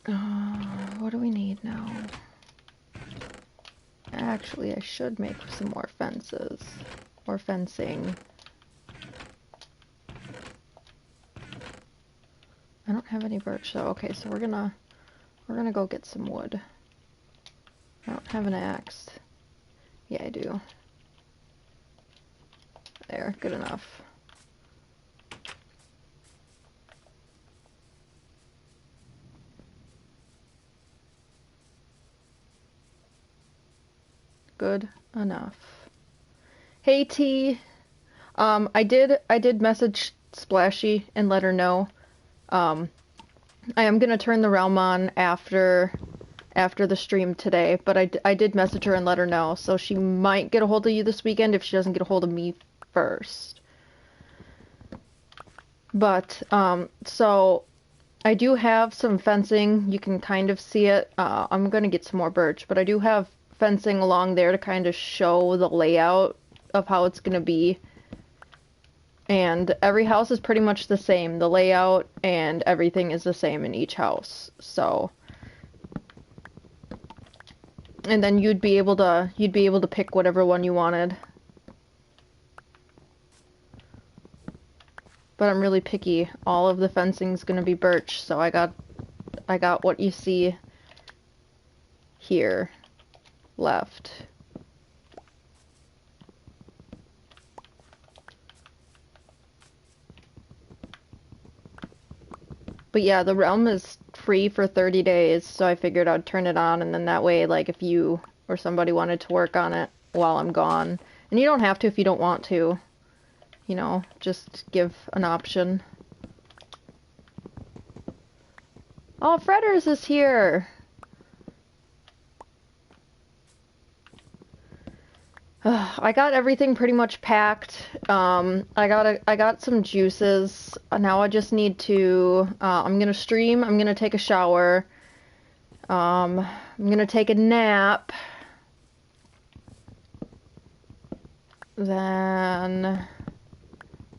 What do we need now? Actually, I should make some more fences. Or fencing. I don't have any birch though. Okay, so we're gonna go get some wood. I don't have an axe. Yeah, I do. There, good enough. Good enough. Hey T, I did message Splashy and let her know. I am gonna turn the realm on after the stream today, but I did message her and let her know, so she might get a hold of you this weekend if she doesn't get a hold of me first. But so I do have some fencing. You can kind of see it. I'm gonna get some more birch, but I do have fencing along there to kind of show the layout of how it's gonna be. And every house is pretty much the same. The layout and everything is the same in each house. So, and then you'd be able to pick whatever one you wanted. But I'm really picky. All of the fencing's gonna be birch, so I got what you see here left. But yeah, the realm is free for 30 days, so I figured I'd turn it on, and then that way, like, if you or somebody wanted to work on it while I'm gone, and you don't have to if you don't want to, you know, just give an option. Oh, Fredders is here! I got everything pretty much packed. I got some juices. Now I just need to. I'm gonna stream. I'm gonna take a shower. I'm gonna take a nap. Then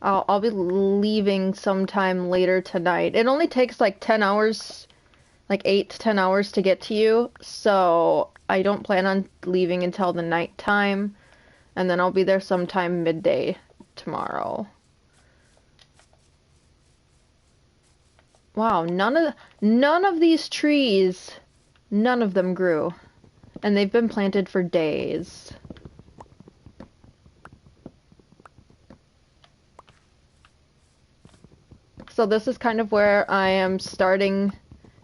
I'll be leaving sometime later tonight. It only takes like 10 hours, like 8 to 10 hours to get to you. So I don't plan on leaving until the nighttime. And then I'll be there sometime midday tomorrow. Wow, none of these trees, none of them grew. And they've been planted for days. So this is kind of where I am starting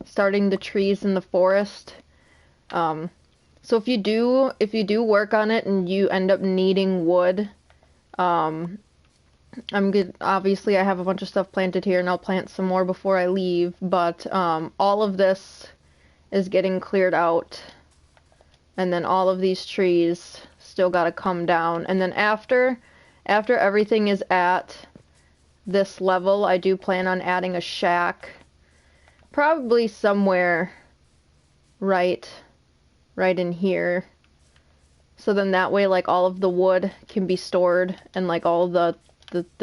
the trees in the forest. So if you do work on it and you end up needing wood, I'm good. Obviously, I have a bunch of stuff planted here, and I'll plant some more before I leave. But all of this is getting cleared out, and then all of these trees still gotta come down. And then after everything is at this level, I do plan on adding a shack, probably somewhere right in here. So then that way, like, all of the wood can be stored, and like all the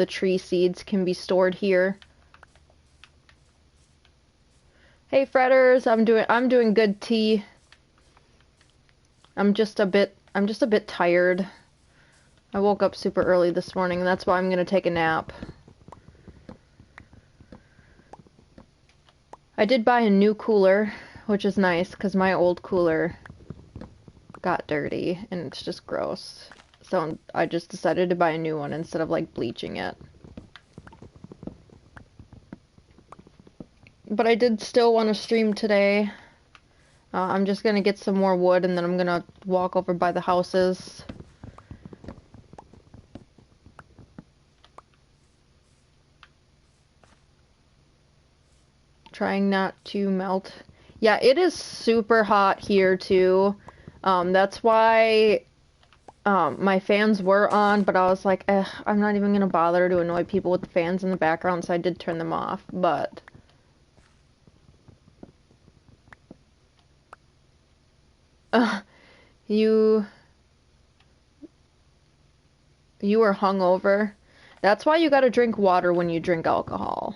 tree seeds can be stored here. Hey Fredders, I'm doing good, T. I'm just a bit tired. I woke up super early this morning, and that's why I'm gonna take a nap. I did buy a new cooler, which is nice, because my old cooler got dirty, and it's just gross. So I just decided to buy a new one instead of, like, bleaching it. But I did still want to stream today. I'm just gonna get some more wood, and then I'm gonna walk over by the houses. Trying not to melt. Yeah, it is super hot here too. That's why my fans were on, but I was like, I'm not even gonna bother to annoy people with the fans in the background, so I did turn them off. But you were hungover. That's why you gotta drink water when you drink alcohol.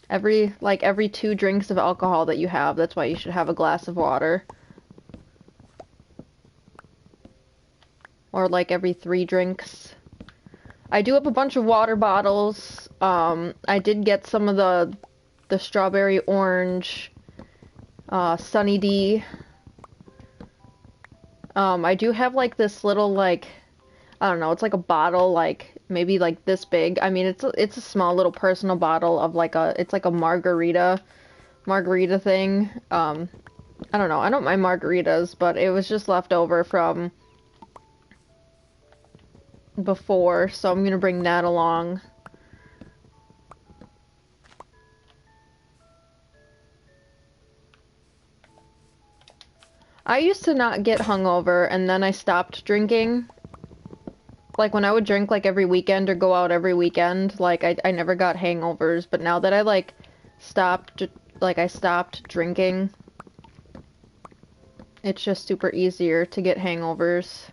Every 2 drinks of alcohol that you have, that's why you should have a glass of water. Or like every 3 drinks. I do have a bunch of water bottles. I did get some of the strawberry orange Sunny D. I do have like this little like, I don't know, it's like a bottle like maybe like this big. I mean, it's a small little personal bottle of like it's like a margarita thing. I don't know. I don't mind margaritas, but it was just left over from before, so I'm gonna bring that along. I used to not get hungover, and then I stopped drinking. Like, when I would drink, like, every weekend or go out every weekend, like, I never got hangovers, but now that I, like, I stopped drinking, it's just super easier to get hangovers.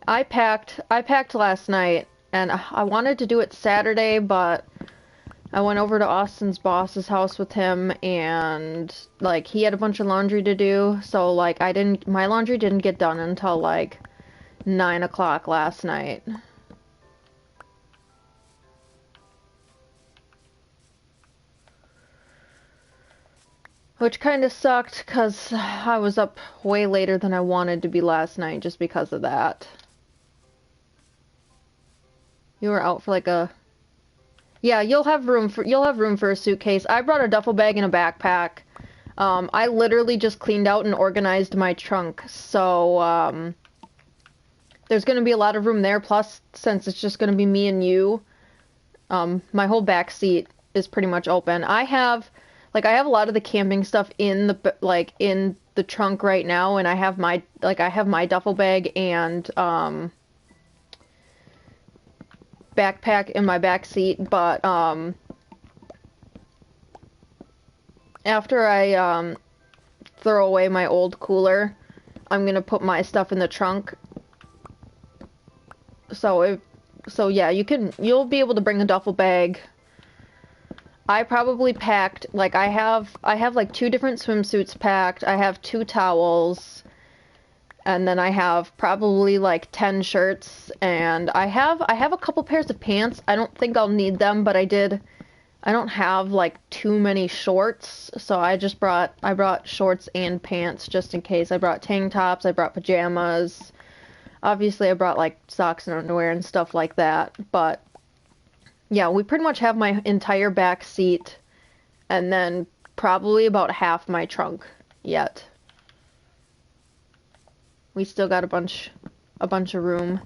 I packed last night, and I wanted to do it Saturday, but I went over to Austin's boss's house with him, and, like, he had a bunch of laundry to do, so, like, my laundry didn't get done until, like, 9 o'clock last night. Which kind of sucked, because I was up way later than I wanted to be last night, just because of that. You were out for, like, Yeah, you'll have room for a suitcase. I brought a duffel bag and a backpack. I literally just cleaned out and organized my trunk, so there's gonna be a lot of room there. Plus, since it's just gonna be me and you, my whole back seat is pretty much open. I have a lot of the camping stuff in the trunk right now, and I have my duffel bag and backpack in my back seat, but after I throw away my old cooler, I'm gonna put my stuff in the trunk. So yeah, you'll be able to bring a duffel bag. I probably packed I have like 2 different swimsuits packed. I have 2 towels. And then I have probably like 10 shirts, and I have a couple pairs of pants. I don't think I'll need them, but I don't have like too many shorts, so I brought shorts and pants just in case. I brought tank tops, I brought pajamas. Obviously I brought like socks and underwear and stuff like that, but yeah, we pretty much have my entire back seat and then probably about half my trunk yet. We still got a bunch of room.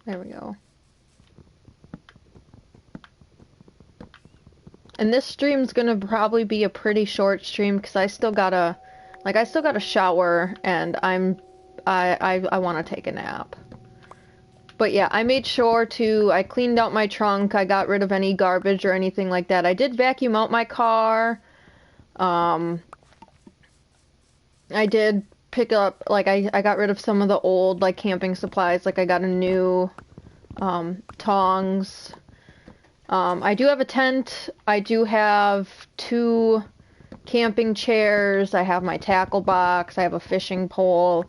There we go. And this stream's gonna probably be a pretty short stream because I still gotta shower, and I want to take a nap. But yeah, I made sure I cleaned out my trunk, I got rid of any garbage or anything like that. I did vacuum out my car. I did pick up, I got rid of some of the old, camping supplies. I got a new, tongs. I do have a tent. I do have 2 camping chairs. I have my tackle box. I have a fishing pole.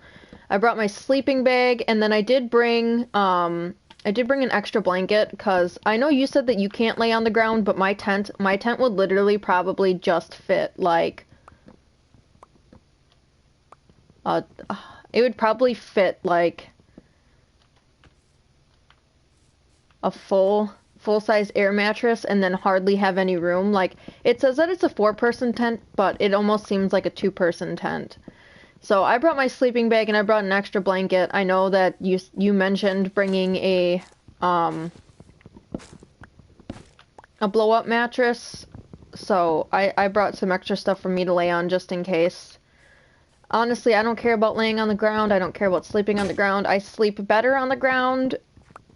I brought my sleeping bag, and then I did bring an extra blanket, because I know you said that you can't lay on the ground, but my tent would literally probably just fit, it would probably fit, a full-size air mattress and then hardly have any room. It says that it's a 4-person tent, but it almost seems like a 2-person tent. So I brought my sleeping bag and I brought an extra blanket. I know that you mentioned bringing a blow-up mattress, so I brought some extra stuff for me to lay on just in case. Honestly, I don't care about laying on the ground. I don't care about sleeping on the ground. I sleep better on the ground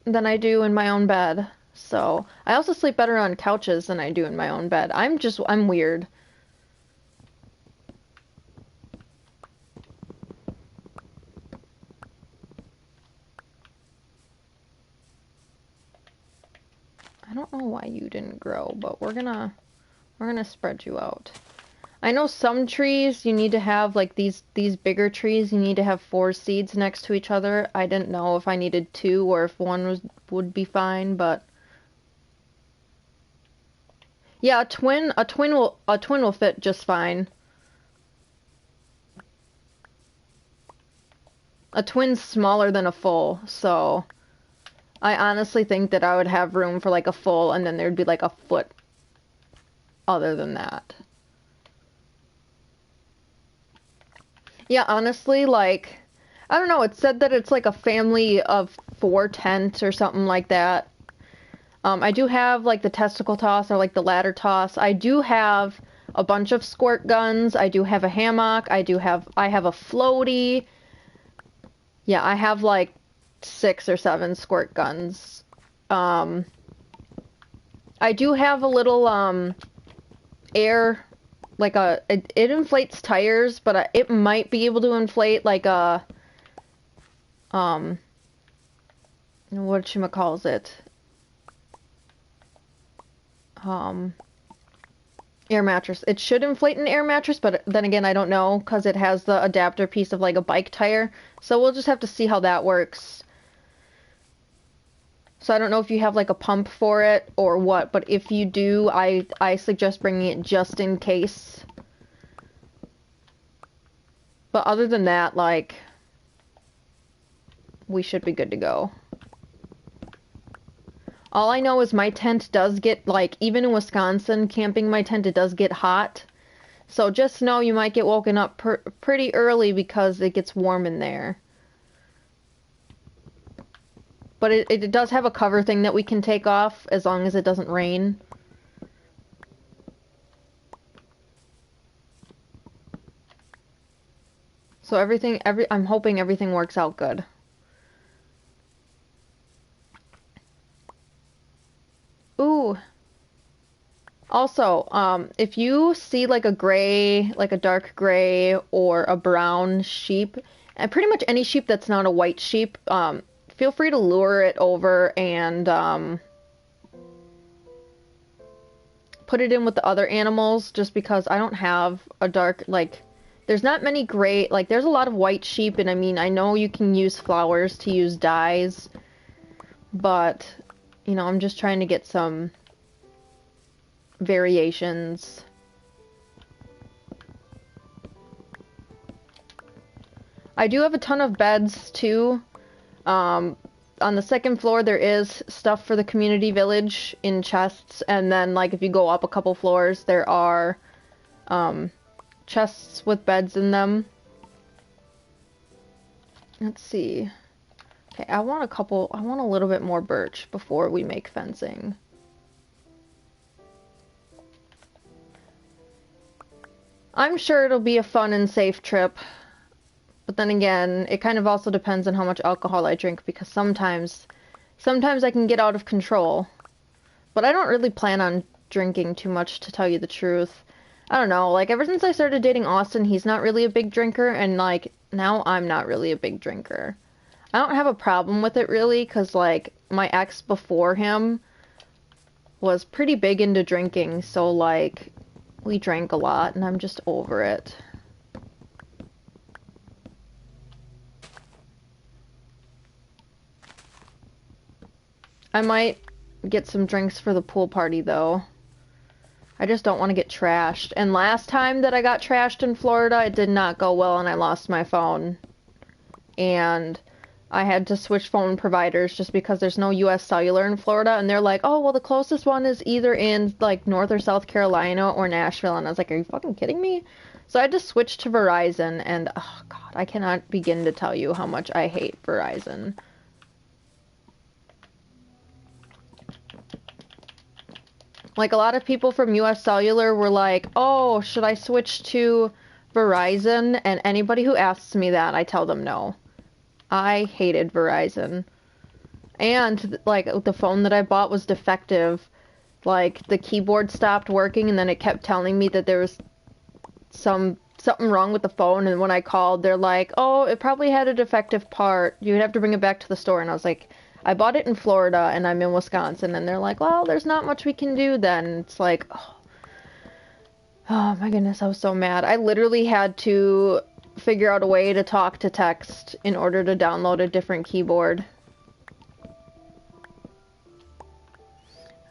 than I do in my own bed. So, I also sleep better on couches than I do in my own bed. I'm weird. I don't know why you didn't grow, but we're gonna spread you out. I know some trees you need to have, like these bigger trees, you need to have 4 seeds next to each other. I didn't know if I needed 2 or if one would be fine, but yeah, a twin will fit just fine. A twin's smaller than a full, so I honestly think that I would have room for like a full, and then there'd be like a foot other than that. Yeah, honestly, like, I don't know, it said that it's like a family of 4 tent or something like that. I do have like the testicle toss or like the ladder toss. I do have a bunch of squirt guns. I do have a hammock. I have a floaty. Yeah, I have like 6 or 7 squirt guns. Um, I do have a little air, like it inflates tires, but it might be able to inflate like a whatchamacalls it? Um, Air mattress. It should inflate an air mattress, but then again, I don't know because it has the adapter piece of like a bike tire. So we'll just have to see how that works. So I don't know if you have like a pump for it or what, but if you do, I suggest bringing it just in case. But other than that, like, we should be good to go. All I know is my tent does get, like, even in Wisconsin, camping my tent, it does get hot. So just know you might get woken up pretty early because it gets warm in there. But it does have a cover thing that we can take off as long as it doesn't rain. So I'm hoping everything works out good. Ooh. Also, if you see like a gray, like a dark gray or a brown sheep, and pretty much any sheep that's not a white sheep, feel free to lure it over and put it in with the other animals just because I don't have a dark, like, there's not many gray, like, there's a lot of white sheep, and I mean, I know you can use flowers to use dyes, but, you know, I'm just trying to get some variations. I do have a ton of beds, too. On the second floor there is stuff for the community village in chests, and then like if you go up a couple floors there are chests with beds in them. Let's see. Okay, I want a little bit more birch before we make fencing. I'm sure it'll be a fun and safe trip. But then again, it kind of also depends on how much alcohol I drink because sometimes I can get out of control. But I don't really plan on drinking too much, to tell you the truth. I don't know, like ever since I started dating Austin, he's not really a big drinker, and like now I'm not really a big drinker. I don't have a problem with it really, cause like my ex before him was pretty big into drinking, so like we drank a lot and I'm just over it. I might get some drinks for the pool party, though. I just don't want to get trashed. And last time that I got trashed in Florida, it did not go well, and I lost my phone. And I had to switch phone providers just because there's no US Cellular in Florida, and they're like, oh, well, the closest one is either in, like, North or South Carolina or Nashville. And I was like, are you fucking kidding me? So I had to switch to Verizon, and, oh, God, I cannot begin to tell you how much I hate Verizon. Like, a lot of people from US Cellular were like, oh, should I switch to Verizon? And anybody who asks me that, I tell them no. I hated Verizon. And like the phone that I bought was defective. Like the keyboard stopped working and then it kept telling me that there was something wrong with the phone, and when I called they're like, "Oh, it probably had a defective part. You'd have to bring it back to the store." And I was like, "I bought it in Florida and I'm in Wisconsin." And they're like, "Well, there's not much we can do then." It's like, oh my goodness, I was so mad. I literally had to figure out a way to talk to text in order to download a different keyboard.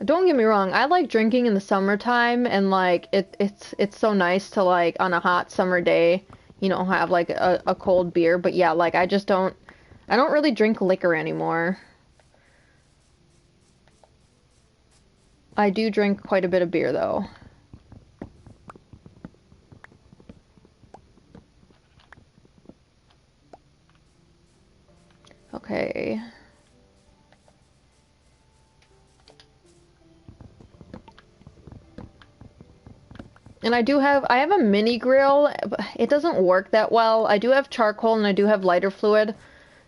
Don't get me wrong, I like drinking in the summertime, and like it's so nice to like on a hot summer day, you know, have like a cold beer, but yeah, like I don't really drink liquor anymore. I do drink quite a bit of beer though. Okay. And I have a mini grill, but it doesn't work that well. I do have charcoal and I do have lighter fluid,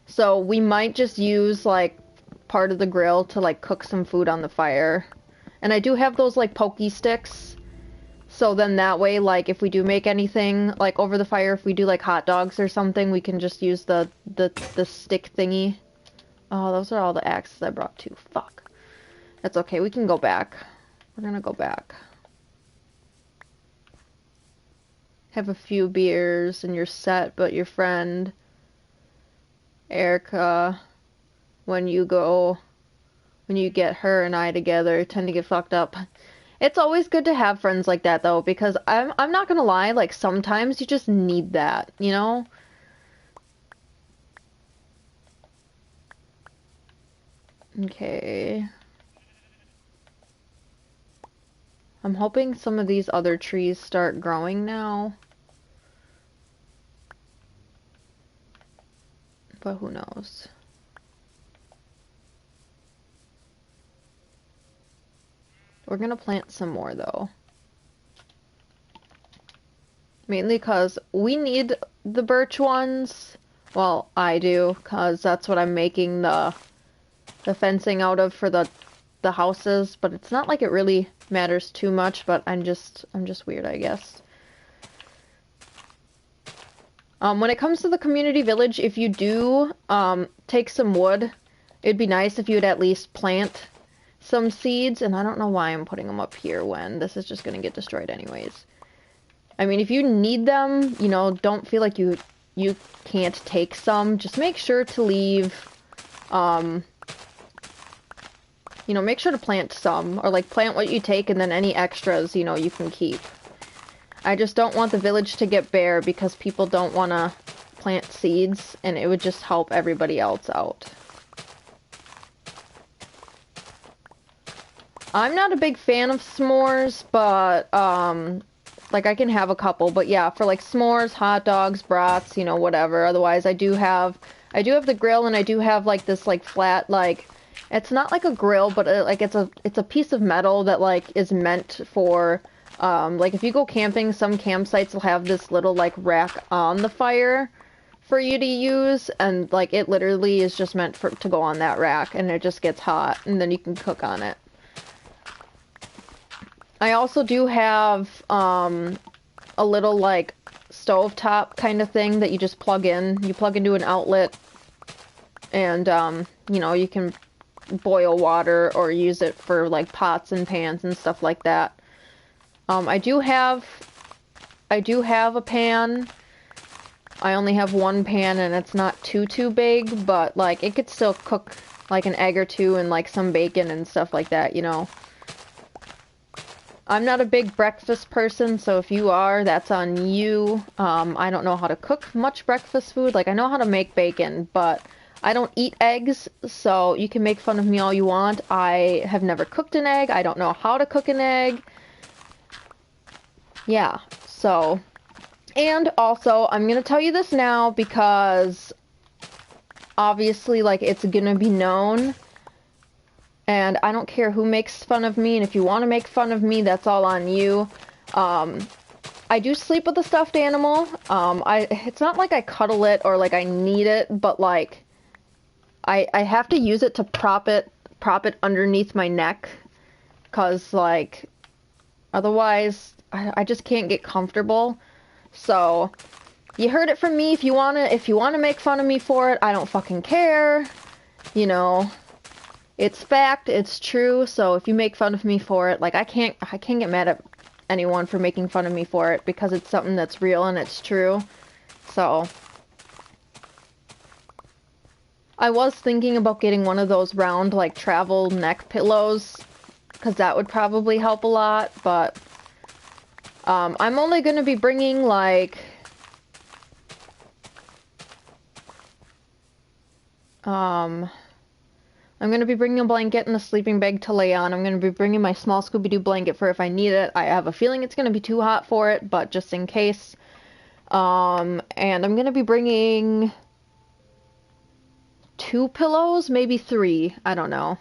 so we might just use like part of the grill to like cook some food on the fire. And I do have those like pokey sticks, so then that way like if we do make anything like over the fire, if we do like hot dogs or something, we can just use the stick thingy. Oh, those are all the axes I brought too. Fuck. That's okay, we can go back. We're gonna go back. Have a few beers and you're set, but your friend Erica, when you get her and I together, tend to get fucked up. It's always good to have friends like that though, because I'm not gonna lie, like sometimes you just need that, you know? Okay. I'm hoping some of these other trees start growing now. But who knows? We're gonna plant some more though. Mainly because we need the birch ones. Well, I do, because that's what I'm making the fencing out of for the houses, but it's not like it really matters too much, but I'm just weird, I guess. When it comes to the community village, if you do take some wood, it'd be nice if you would at least plant some seeds, and I don't know why I'm putting them up here when this is just gonna get destroyed anyways. I mean, if you need them, you know, don't feel like you can't take some. Just make sure to leave, you know, make sure to plant some, or like plant what you take, and then any extras, you know, you can keep. I just don't want the village to get bare because people don't want to plant seeds, and it would just help everybody else out. I'm not a big fan of s'mores, but, like, I can have a couple, but yeah, for, like, s'mores, hot dogs, brats, you know, whatever. Otherwise, I do have the grill, and I do have, like, this, like, flat, like, it's not like a grill, but, like, it's a piece of metal that, like, is meant for, like, if you go camping, some campsites will have this little, like, rack on the fire for you to use, and, like, it literally is just meant to go on that rack, and it just gets hot, and then you can cook on it. I also do have a little like stovetop kind of thing that you just plug in. You plug into an outlet, and you know, you can boil water or use it for like pots and pans and stuff like that. I do have a pan. I only have one pan and it's not too big, but like it could still cook like an egg or two and like some bacon and stuff like that, you know. I'm not a big breakfast person, so if you are, that's on you. I don't know how to cook much breakfast food. Like, I know how to make bacon, but I don't eat eggs, so you can make fun of me all you want. I have never cooked an egg. I don't know how to cook an egg. Yeah, so... And also, I'm gonna tell you this now because obviously, like, it's gonna be known. And I don't care who makes fun of me, and if you want to make fun of me, that's all on you. I do sleep with a stuffed animal. It's not like I cuddle it or like I need it, but like, I have to use it to prop it underneath my neck, cause like otherwise I just can't get comfortable. So you heard it from me. If you wanna make fun of me for it, I don't fucking care. You know, it's fact, it's true. So if you make fun of me for it, like I can't get mad at anyone for making fun of me for it because it's something that's real and it's true. So I was thinking about getting one of those round like travel neck pillows because that would probably help a lot, but I'm only gonna be bringing like um I'm gonna be bringing a blanket and a sleeping bag to lay on. I'm gonna be bringing my small Scooby-Doo blanket for if I need it. I have a feeling it's gonna be too hot for it, but just in case. And I'm gonna be bringing 2 pillows, maybe 3. I don't know.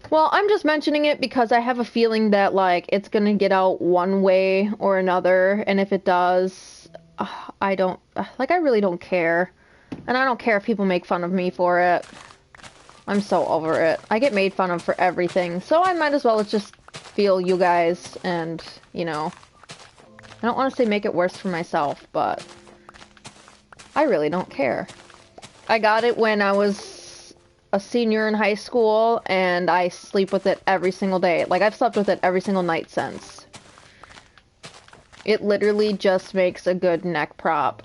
Well, I'm just mentioning it because I have a feeling that like it's gonna get out one way or another, and if it does, I don't like. I really don't care, and I don't care if people make fun of me for it. I'm so over it. I get made fun of for everything, so I might as well just feel you guys and, you know, I don't want to say make it worse for myself, but I really don't care. I got it when I was a senior in high school, and I sleep with it every single day. Like, I've slept with it every single night since. It literally just makes a good neck prop.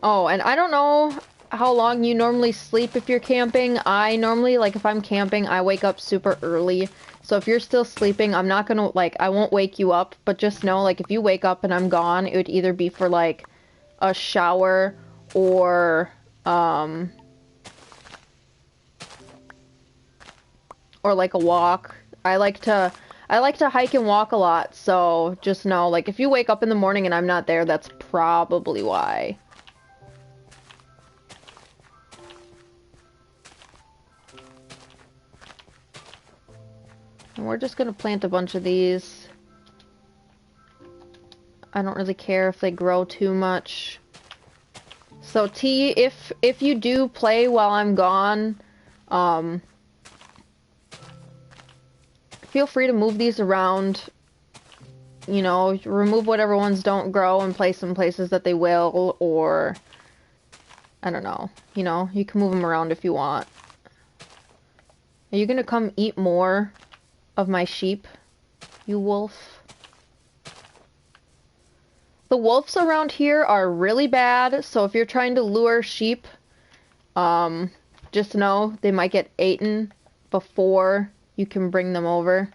Oh, and I don't know how long you normally sleep if you're camping. I normally, like, if I'm camping, I wake up super early. So if you're still sleeping, I'm not gonna, like, I won't wake you up, but just know, like, if you wake up and I'm gone, it would either be for, like, a shower or, like, a walk. I like to hike and walk a lot, so just know, like, if you wake up in the morning and I'm not there, that's probably why. And we're just gonna plant a bunch of these. I don't really care if they grow too much. So T, if you do play while I'm gone, um, feel free to move these around. You know, remove whatever ones don't grow and place them places that they will, or I don't know. You know, you can move them around if you want. Are you gonna come eat more of my sheep, you wolf? The wolves around here are really bad, so if you're trying to lure sheep, just know they might get eaten before you can bring them over.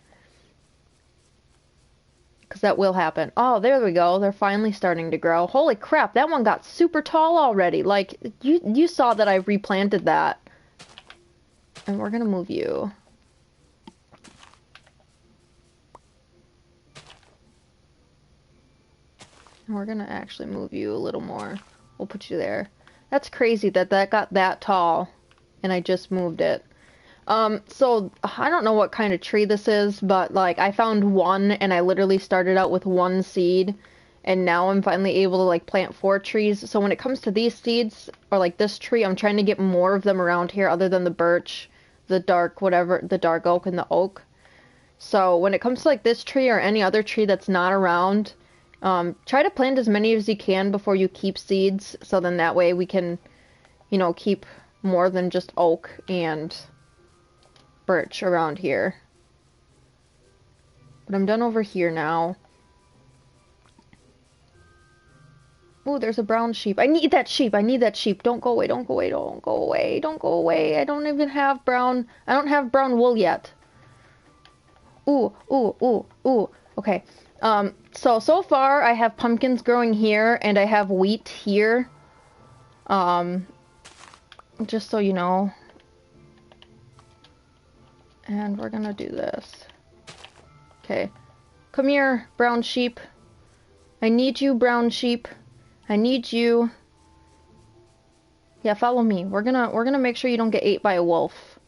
Because that will happen. Oh, there we go. They're finally starting to grow. Holy crap, that one got super tall already. Like, you saw that I replanted that. And we're gonna move you. And we're gonna actually move you a little more. We'll put you there. That's crazy that that got that tall. And I just moved it. So I don't know what kind of tree this is, but like I found one and I literally started out with one seed and now I'm finally able to like plant 4 trees. So when it comes to these seeds or like this tree, I'm trying to get more of them around here other than the birch, the dark whatever, the dark oak and the oak. So when it comes to like this tree or any other tree that's not around, try to plant as many as you can before you keep seeds. So then that way we can, you know, keep more than just oak and birch around here. But I'm done over here now. Oh, there's a brown sheep. I need that sheep. I need that sheep. Don't go away. Don't go away. Don't go away. Don't go away. I don't even have brown. I don't have brown wool yet. Ooh, ooh, ooh, ooh. Okay. So far I have pumpkins growing here and I have wheat here. Just so you know. And we're gonna do this. Okay. Come here, brown sheep. I need you, brown sheep. I need you. Yeah, follow me. We're gonna make sure you don't get ate by a wolf.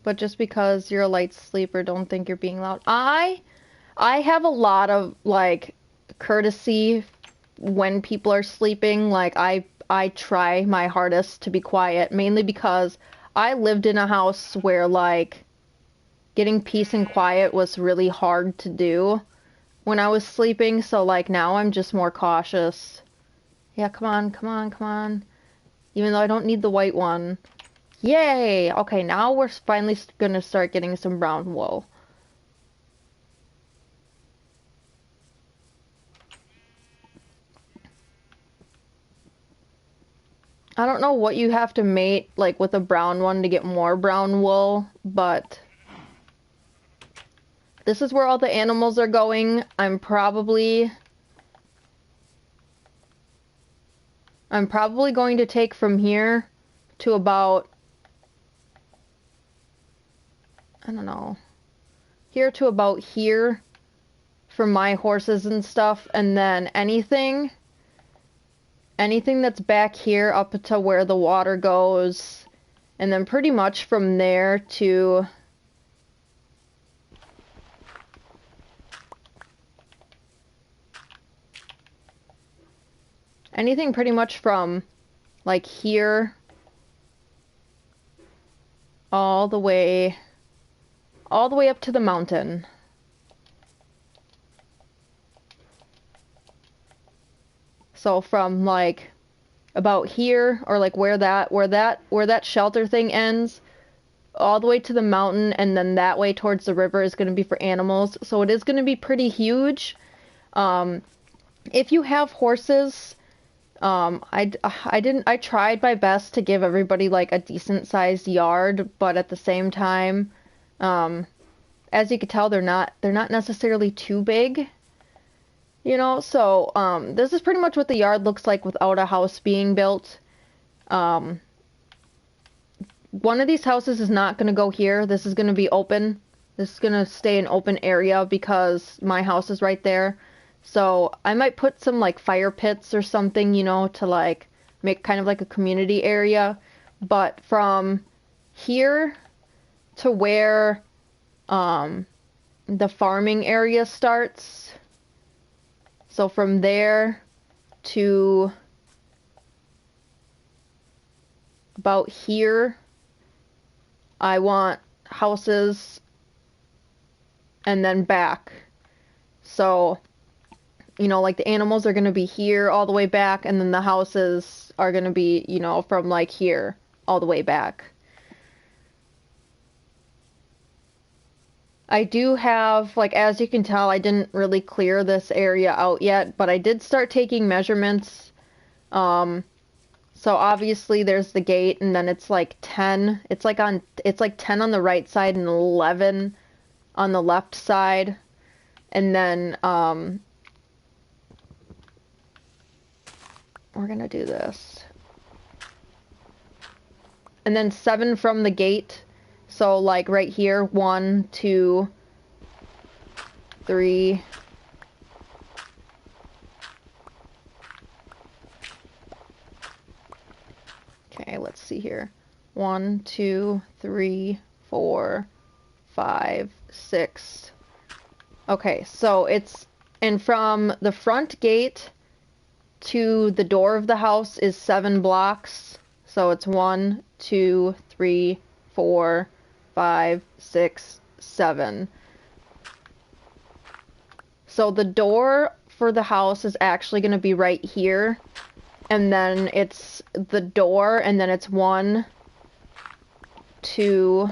But just because you're a light sleeper, don't think you're being loud. I have a lot of, like, courtesy when people are sleeping. Like, I try my hardest to be quiet, mainly because I lived in a house where, like, getting peace and quiet was really hard to do when I was sleeping, so, like, now I'm just more cautious. Yeah, come on, come on, come on. Even though I don't need the white one. Yay! Okay, now we're finally gonna start getting some brown wool. I don't know what you have to mate, like, with a brown one to get more brown wool, but this is where all the animals are going. I'm probably going to take from here to about, I don't know, here to about here for my horses and stuff, and then anything that's back here up to where the water goes, and then pretty much from there to anything pretty much from, like, here all the way up to the mountain. So from, like, about here, or like where that shelter thing ends, all the way to the mountain, and then that way towards the river is going to be for animals. So it is going to be pretty huge. If you have horses, I tried my best to give everybody, like, a decent sized yard, but at the same time, as you can tell, they're not necessarily too big. You know, so, this is pretty much what the yard looks like without a house being built. One of these houses is not going to go here. This is going to be open. This is going to stay an open area because my house is right there. So I might put some, like, fire pits or something, you know, to, like, make kind of like a community area. But from here to where the farming area starts, so from there to about here, I want houses, and then back. So, you know, like, the animals are going to be here all the way back, and then the houses are going to be, you know, from, like, here all the way back. I do have, like, as you can tell, I didn't really clear this area out yet, but I did start taking measurements. So obviously there's the gate, and then it's like 10. It's like 10 on the right side and 11 on the left side. And then we're gonna do this. And then 7 from the gate. So, like, right here, 1, 2, 3. Okay, let's see here. 1, 2, 3, 4, 5, 6. Okay, so it's, and from the front gate to the door of the house is 7 blocks. So it's 1, 2, 3, 4, 5, 6, 7. So the door for the house is actually going to be right here. And then it's the door, and then it's 1, 2,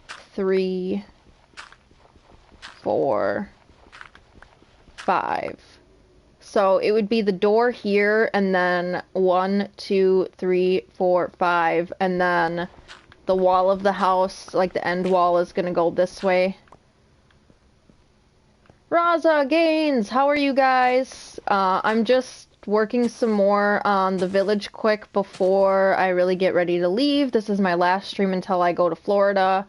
3, 4, 5. So it would be the door here, and then 1, 2, 3, 4, 5, and then the wall of the house, like the end wall, is gonna go this way. Raza Gaines, how are you guys? I'm just working some more on the village quick before I really get ready to leave. This is my last stream until I go to Florida.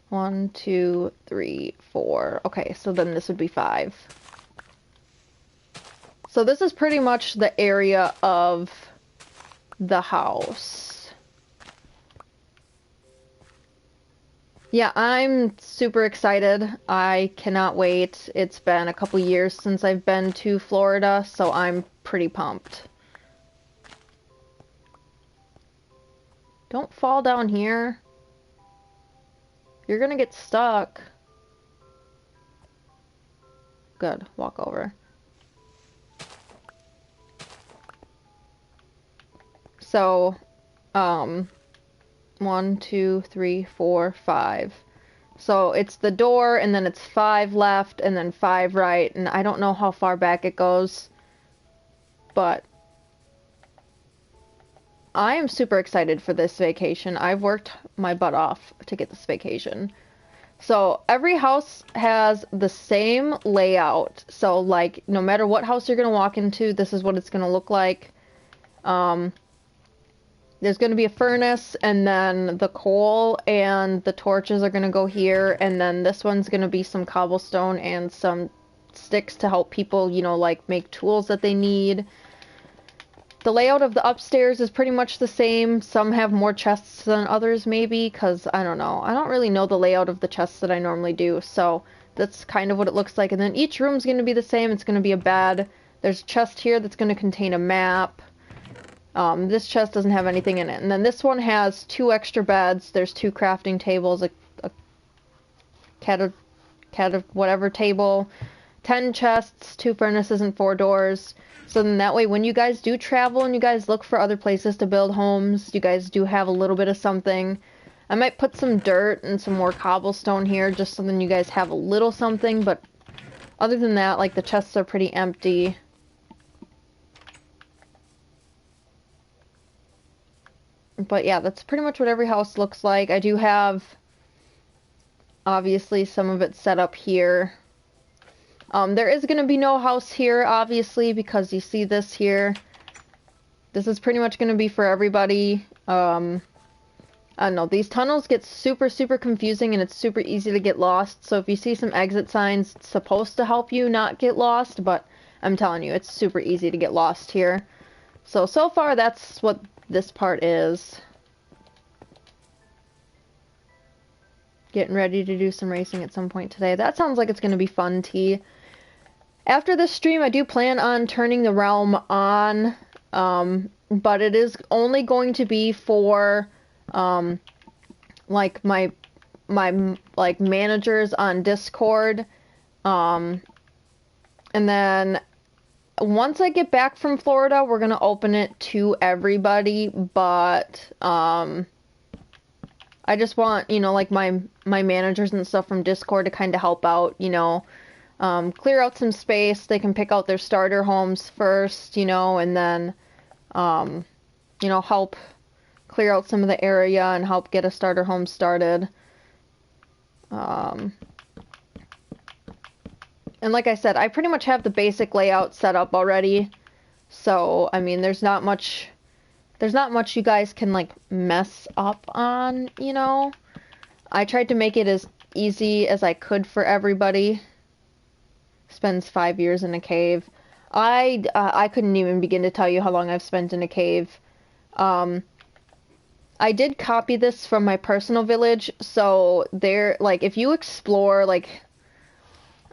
1, 2, 3, 4. Okay, so then this would be 5. So this is pretty much the area of the house. Yeah, I'm super excited. I cannot wait. It's been a couple years since I've been to Florida, so I'm pretty pumped. Don't fall down here. You're gonna get stuck. Good, walk over. So, um, 1, 2, 3, 4, 5. So it's the door, and then it's 5 left, and then 5 right, and I don't know how far back it goes, but I am super excited for this vacation. I've worked my butt off to get this vacation. So every house has the same layout. So like no matter what house you're gonna walk into, this is what it's gonna look like. Um, there's gonna be a furnace, and then the coal and the torches are gonna go here, and then this one's gonna be some cobblestone and some sticks to help people, like make tools that they need. The layout of the upstairs is pretty much the same. Some have more chests than others, maybe, because I don't know. I don't really know the layout of the chests that I normally do, so that's kind of what it looks like. And then each room's going to be the same. It's going to be a bed. There's a chest here that's going to contain a map. This chest doesn't have anything in it. And then this one has 2 extra beds. There's 2 crafting tables, a cat of whatever table, 10 chests, 2 furnaces, and 4 doors. So then that way, when you guys do travel and you guys look for other places to build homes, you guys do have a little bit of something. I might put some dirt and some more cobblestone here, just so then you guys have a little something, but other than that, like, the chests are pretty empty. But yeah, that's pretty much what every house looks like. I do have, obviously, some of it set up here. There is going to be no house here, obviously, because you see this here. This is pretty much going to be for everybody. I don't know, these tunnels get super, super confusing, and it's super easy to get lost. So if you see some exit signs, it's supposed to help you not get lost, but I'm telling you, it's super easy to get lost here. So far, that's what this part is. Getting ready to do some racing at some point today. That sounds like it's going to be fun, T. After this stream, I do plan on turning the realm on, but it is only going to be for, like, my like, managers on Discord, and then once I get back from Florida, we're gonna open it to everybody, but, I just want, like, my managers and stuff from Discord to kind of help out, clear out some space. They can pick out their starter homes first, and then, help clear out some of the area and help get a starter home started. And like I said, I pretty much have the basic layout set up already. So, I mean, there's not much you guys can, like, mess up on, I tried to make it as easy as I could for everybody. Spends 5 years in a cave. I couldn't even begin to tell you how long I've spent in a cave. I did copy this from my personal village, so there, like, if you explore, like,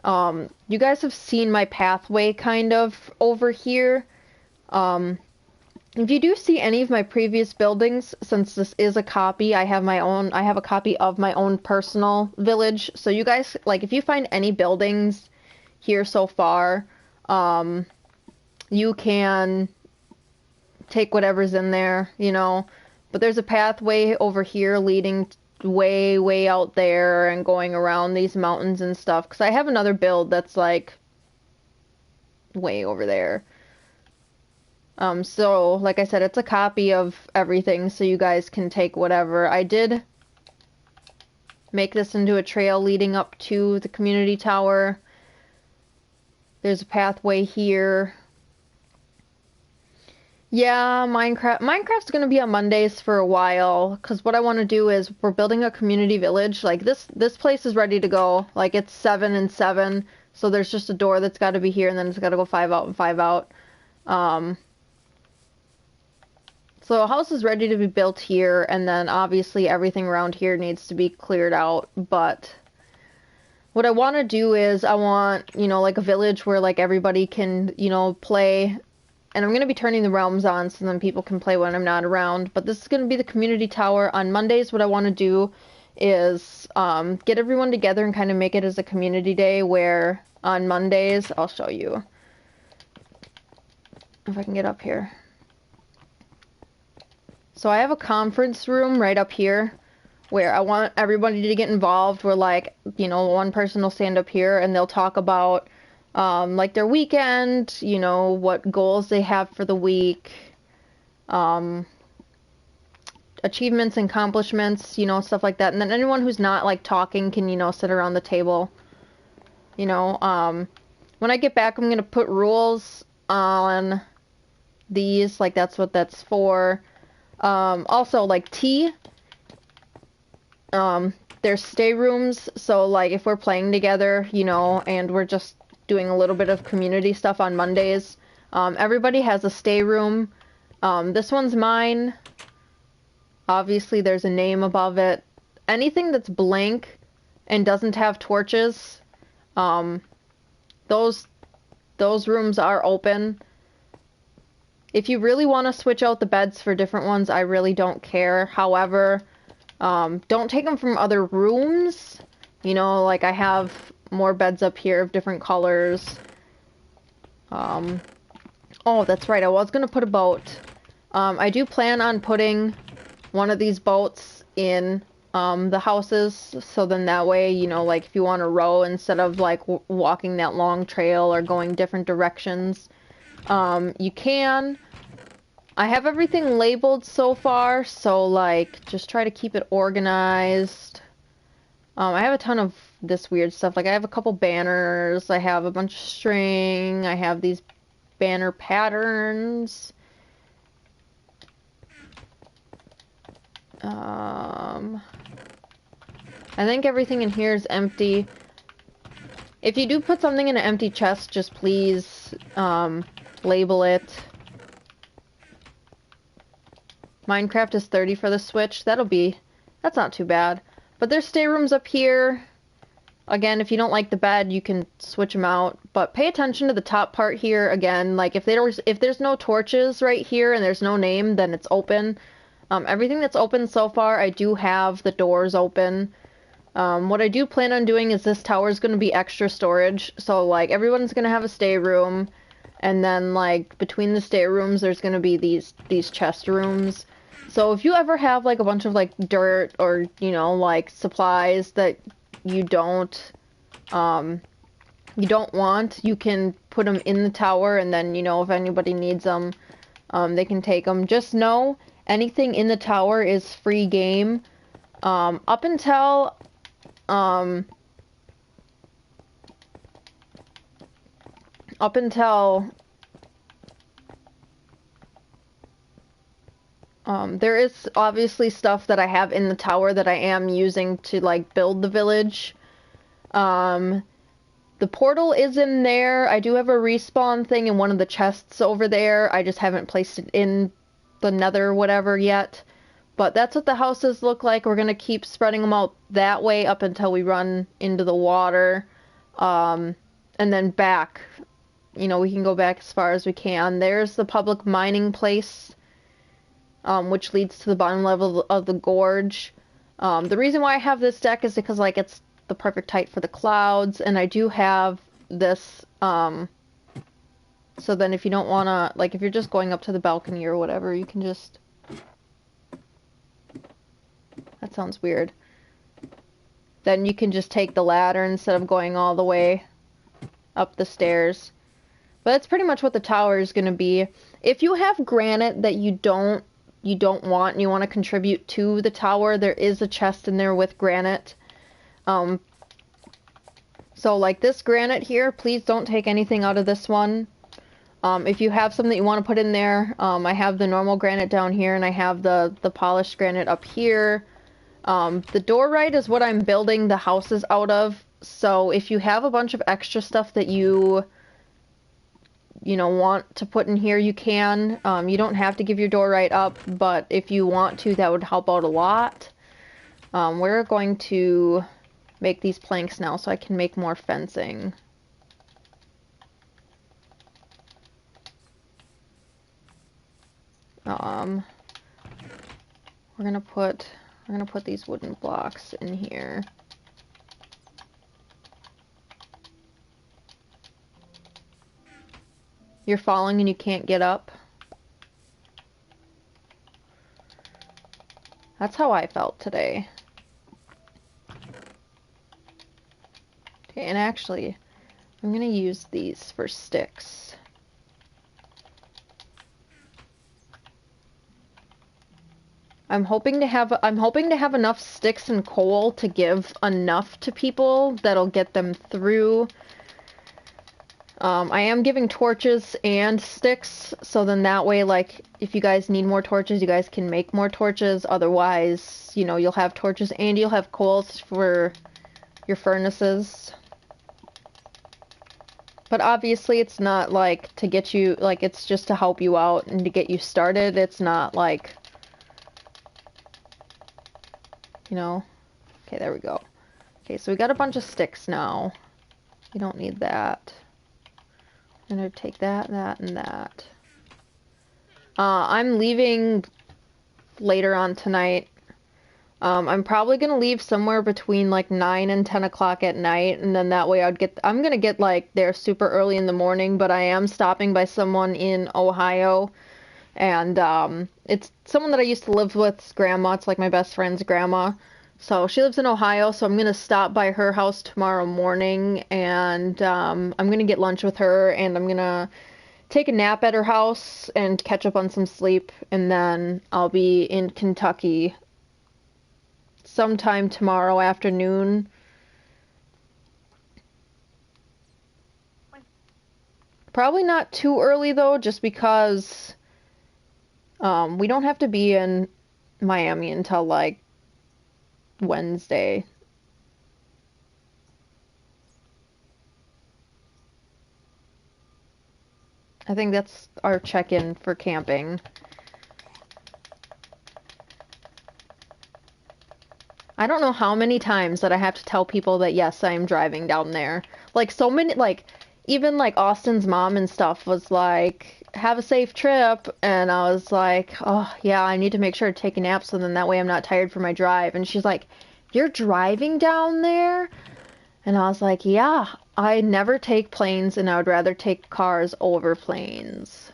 you guys have seen my pathway kind of over here. If you do see any of my previous buildings, since this is a copy, I have a copy of my own personal village. So you guys, like, if you find any buildings here so far, you can take whatever's in there, but there's a pathway over here leading way, way out there and going around these mountains and stuff, because I have another build that's, like, way over there. So, like I said, it's a copy of everything, so you guys can take whatever. I did make this into a trail leading up to the community tower. There's a pathway here. Yeah, Minecraft's gonna be on Mondays for a while, because what I want to do is we're building a community village. Like, this place is ready to go. Like, it's 7 and 7, so there's just a door that's got to be here, and then it's got to go 5 out and 5 out. So a house is ready to be built here, and then obviously everything around here needs to be cleared out, but what I want to do is I want, like a village where like everybody can, play, and I'm going to be turning the realms on so then people can play when I'm not around, but this is going to be the community tower. On Mondays, what I want to do is get everyone together and kind of make it as a community day where on Mondays, I'll show you if I can get up here. So I have a conference room right up here where I want everybody to get involved, where like, one person will stand up here and they'll talk about like their weekend, what goals they have for the week, achievements and accomplishments, stuff like that. And then anyone who's not like talking can, sit around the table. When I get back, I'm going to put rules on these, like that's what that's for. Also, like tea, there's stay rooms, so like if we're playing together, and we're just doing a little bit of community stuff on Mondays, everybody has a stay room. This one's mine. Obviously, there's a name above it. Anything that's blank and doesn't have torches, those rooms are open. If you really want to switch out the beds for different ones, I really don't care. However, don't take them from other rooms. Like I have more beds up here of different colors. Oh, that's right. I was going to put a boat. I do plan on putting one of these boats in the houses. So then that way, like if you want to row instead of like walking that long trail or going different directions, you can. I have everything labeled so far, so like just try to keep it organized. I have a ton of this weird stuff. Like I have a couple banners, I have a bunch of string, I have these banner patterns. I think everything in here is empty. If you do put something in an empty chest, just please label it. Minecraft is 30 for the Switch. That's not too bad. But there's stay rooms up here. Again, if you don't like the bed, you can switch them out. But pay attention to the top part here. Again, like if there's no torches right here and there's no name, then it's open. Everything that's open so far, I do have the doors open. What I do plan on doing is this tower is going to be extra storage. So like everyone's going to have a stay room. And then like between the stay rooms, there's going to be these chest rooms. So if you ever have like a bunch of like dirt or, like supplies that you don't want, you can put them in the tower, and then, if anybody needs them, they can take them. Just know anything in the tower is free game. Up until there is obviously stuff that I have in the tower that I am using to like build the village. The portal is in there. I do have a respawn thing in one of the chests over there. I just haven't placed it in the nether whatever yet. But that's what the houses look like. We're going to keep spreading them out that way up until we run into the water. And then back. We can go back as far as we can. There's the public mining place, which leads to the bottom level of the gorge. The reason why I have this deck is because, like, it's the perfect height for the clouds, and I do have this, so then if you don't want to, like, if you're just going up to the balcony or whatever, you can just... That sounds weird. Then you can just take the ladder instead of going all the way up the stairs. But that's pretty much what the tower is going to be. If you have granite that you don't want and you want to contribute to the tower, there is a chest in there with granite. So like this granite here, please don't take anything out of this one. If you have something that you want to put in there, I have the normal granite down here, and I have the polished granite up here. The doorite is what I'm building the houses out of. So if you have a bunch of extra stuff that you want to put in here, you can. You don't have to give your door right up, but if you want to, that would help out a lot. We're going to make these planks now so I can make more fencing. We're gonna put these wooden blocks in here. You're falling and you can't get up. That's how I felt today. Okay, and actually, I'm gonna use these for sticks. I'm hoping to have enough sticks and coal to give enough to people that'll get them through. I am giving torches and sticks, so then that way, like, if you guys need more torches, you guys can make more torches. Otherwise, you'll have torches and you'll have coals for your furnaces. But obviously, it's not, like, to get you, like, it's just to help you out and to get you started. It's not, like, Okay, there we go. Okay, so we got a bunch of sticks now. You don't need that. I'm gonna take that, that, and that. I'm leaving later on tonight. I'm probably gonna leave somewhere between like 9 and 10 o'clock at night, and then that way I'm gonna get like there super early in the morning, but I am stopping by someone in Ohio, and it's someone that I used to live with's grandma. It's like my best friend's grandma. So she lives in Ohio, so I'm going to stop by her house tomorrow morning, and I'm going to get lunch with her, and I'm going to take a nap at her house and catch up on some sleep, and then I'll be in Kentucky sometime tomorrow afternoon. Probably not too early, though, just because we don't have to be in Miami until, like, Wednesday. I think that's our check-in for camping. I don't know how many times that I have to tell people that yes, I am driving down there. Like so many, like even like Austin's mom and stuff was like, have a safe trip, and I was like, oh yeah, I need to make sure to take a nap so then that way I'm not tired for my drive. And she's like, you're driving down there? And I was like, yeah, I never take planes, and I would rather take cars over planes.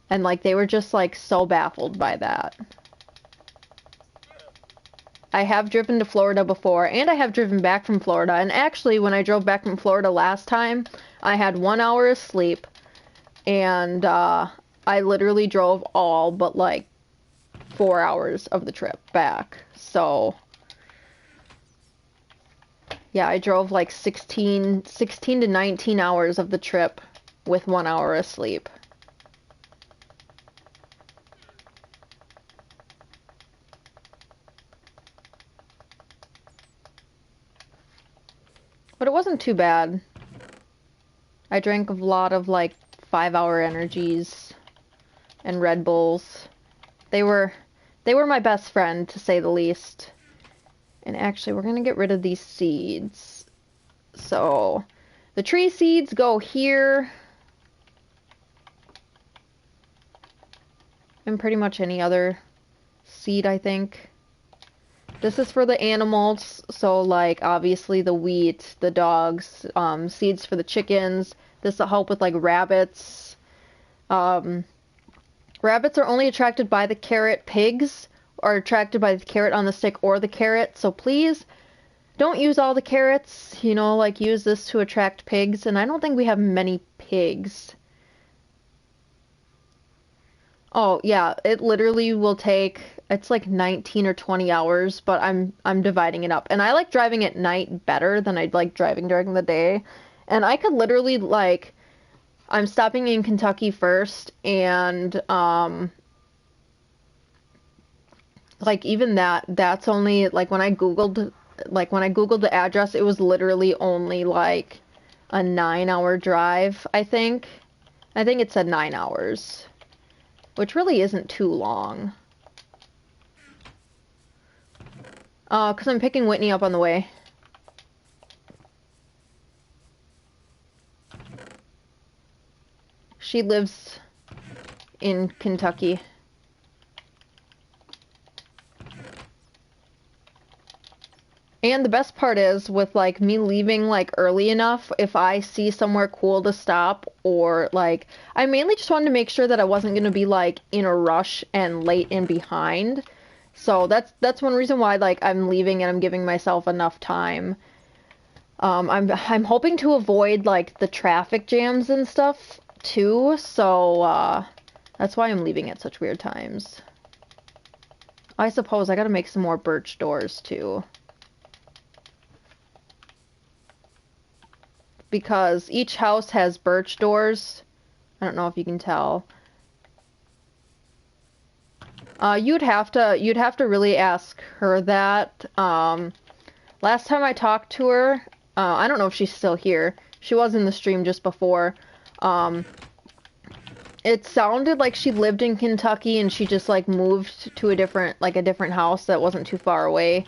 And like they were just like so baffled by that. I have driven to Florida before, and I have driven back from Florida. And actually, when I drove back from Florida last time, I had 1 hour of sleep, and I literally drove all but like 4 hours of the trip back. So yeah, I drove like 16 to 19 hours of the trip with 1 hour of sleep. But it wasn't too bad. I drank a lot of like 5-hour energies and Red Bulls. They were my best friend, to say the least. And actually, we're gonna get rid of these seeds. So, the tree seeds go here. And pretty much any other seed, I think. This is for the animals, so like obviously the wheat, the dogs, seeds for the chickens. This will help with like rabbits. Rabbits are only attracted by the carrot. Pigs are attracted by the carrot on the stick or the carrot. So please don't use all the carrots, like use this to attract pigs. And I don't think we have many pigs. Oh, yeah, it literally will take, it's like 19 or 20 hours, but I'm dividing it up. And I like driving at night better than I'd like driving during the day. And I could literally, like, I'm stopping in Kentucky first, and, like, even that's only, like, when I Googled the address, it was literally only, like, a 9-hour drive, I think. I think it said 9 hours, which really isn't too long. 'Cause I'm picking Whitney up on the way. She lives in Kentucky. And the best part is, with, like, me leaving, like, early enough, if I see somewhere cool to stop, or, like, I mainly just wanted to make sure that I wasn't gonna be, like, in a rush and late and behind. So that's one reason why, like, I'm leaving and I'm giving myself enough time. I'm hoping to avoid, like, the traffic jams and stuff, too, so, that's why I'm leaving at such weird times. I suppose I gotta make some more birch doors, too. Because each house has birch doors. I don't know if you can tell. You'd have to really ask her that. Last time I talked to her, I don't know if she's still here. She was in the stream just before. It sounded like she lived in Kentucky and she just, like, moved to a different house that wasn't too far away.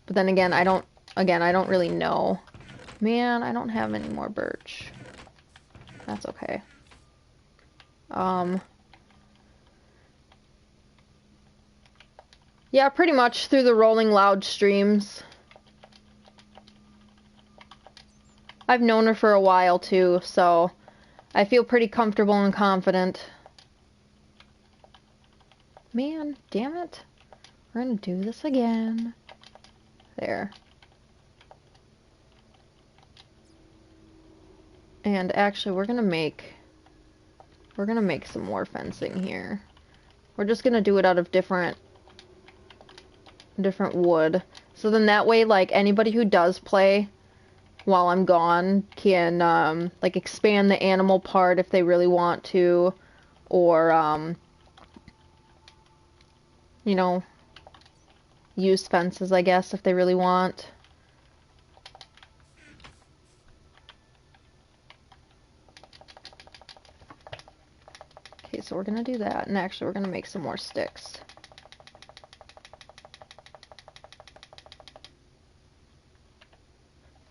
But then again, I don't really know. Man, I don't have any more birch. That's okay. Yeah, pretty much through the Rolling Loud streams. I've known her for a while too, so I feel pretty comfortable and confident. Man, damn it. We're gonna do this again. There. And actually, we're gonna make some more fencing here. We're just gonna do it out of different wood. So then that way, like, anybody who does play while I'm gone can, like, expand the animal part if they really want to, or, you know, use fences, I guess, if they really want. Okay, so we're gonna do that, and actually we're gonna make some more sticks.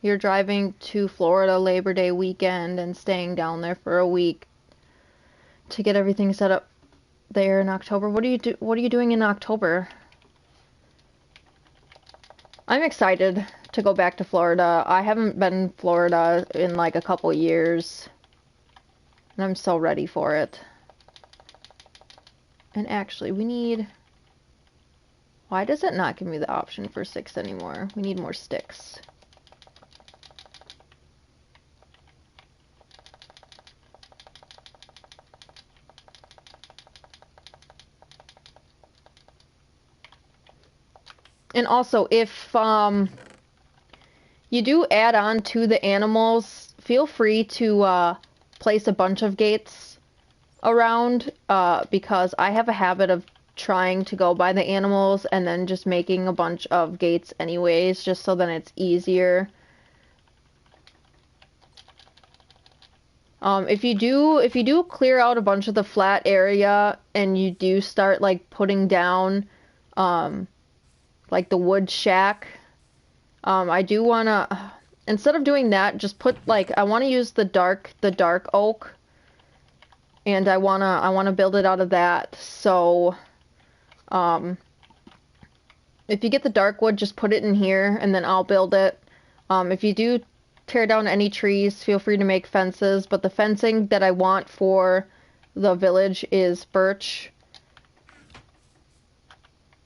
You're driving to Florida Labor Day weekend and staying down there for a week to get everything set up there in October. What are you doing in October? I'm excited to go back to Florida. I haven't been in Florida in like a couple years, and I'm so ready for it. And actually, we need... Why does it not give me the option for 6 anymore? We need more sticks. And also, if you do add on to the animals, feel free to place a bunch of gates around, because I have a habit of trying to go by the animals and then just making a bunch of gates anyways, just so that it's easier. If you do clear out a bunch of the flat area and you do start, like, putting down, like, the wood shack, I do wanna, instead of doing that, just put, like, I wanna use the dark oak, and I wanna build it out of that. So, if you get the dark wood, just put it in here, and then I'll build it. If you do tear down any trees, feel free to make fences, but the fencing that I want for the village is birch.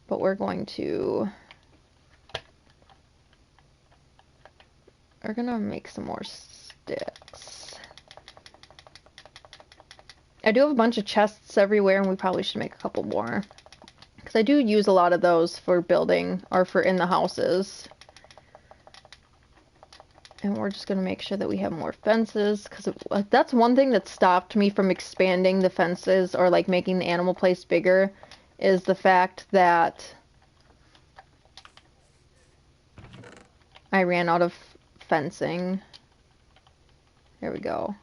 But we're gonna make some more sticks. I do have a bunch of chests everywhere, and we probably should make a couple more. Because I do use a lot of those for building, or for in the houses. And we're just going to make sure that we have more fences, because that's one thing that stopped me from expanding the fences, or, like, making the animal place bigger, is the fact that I ran out of fencing. There we go.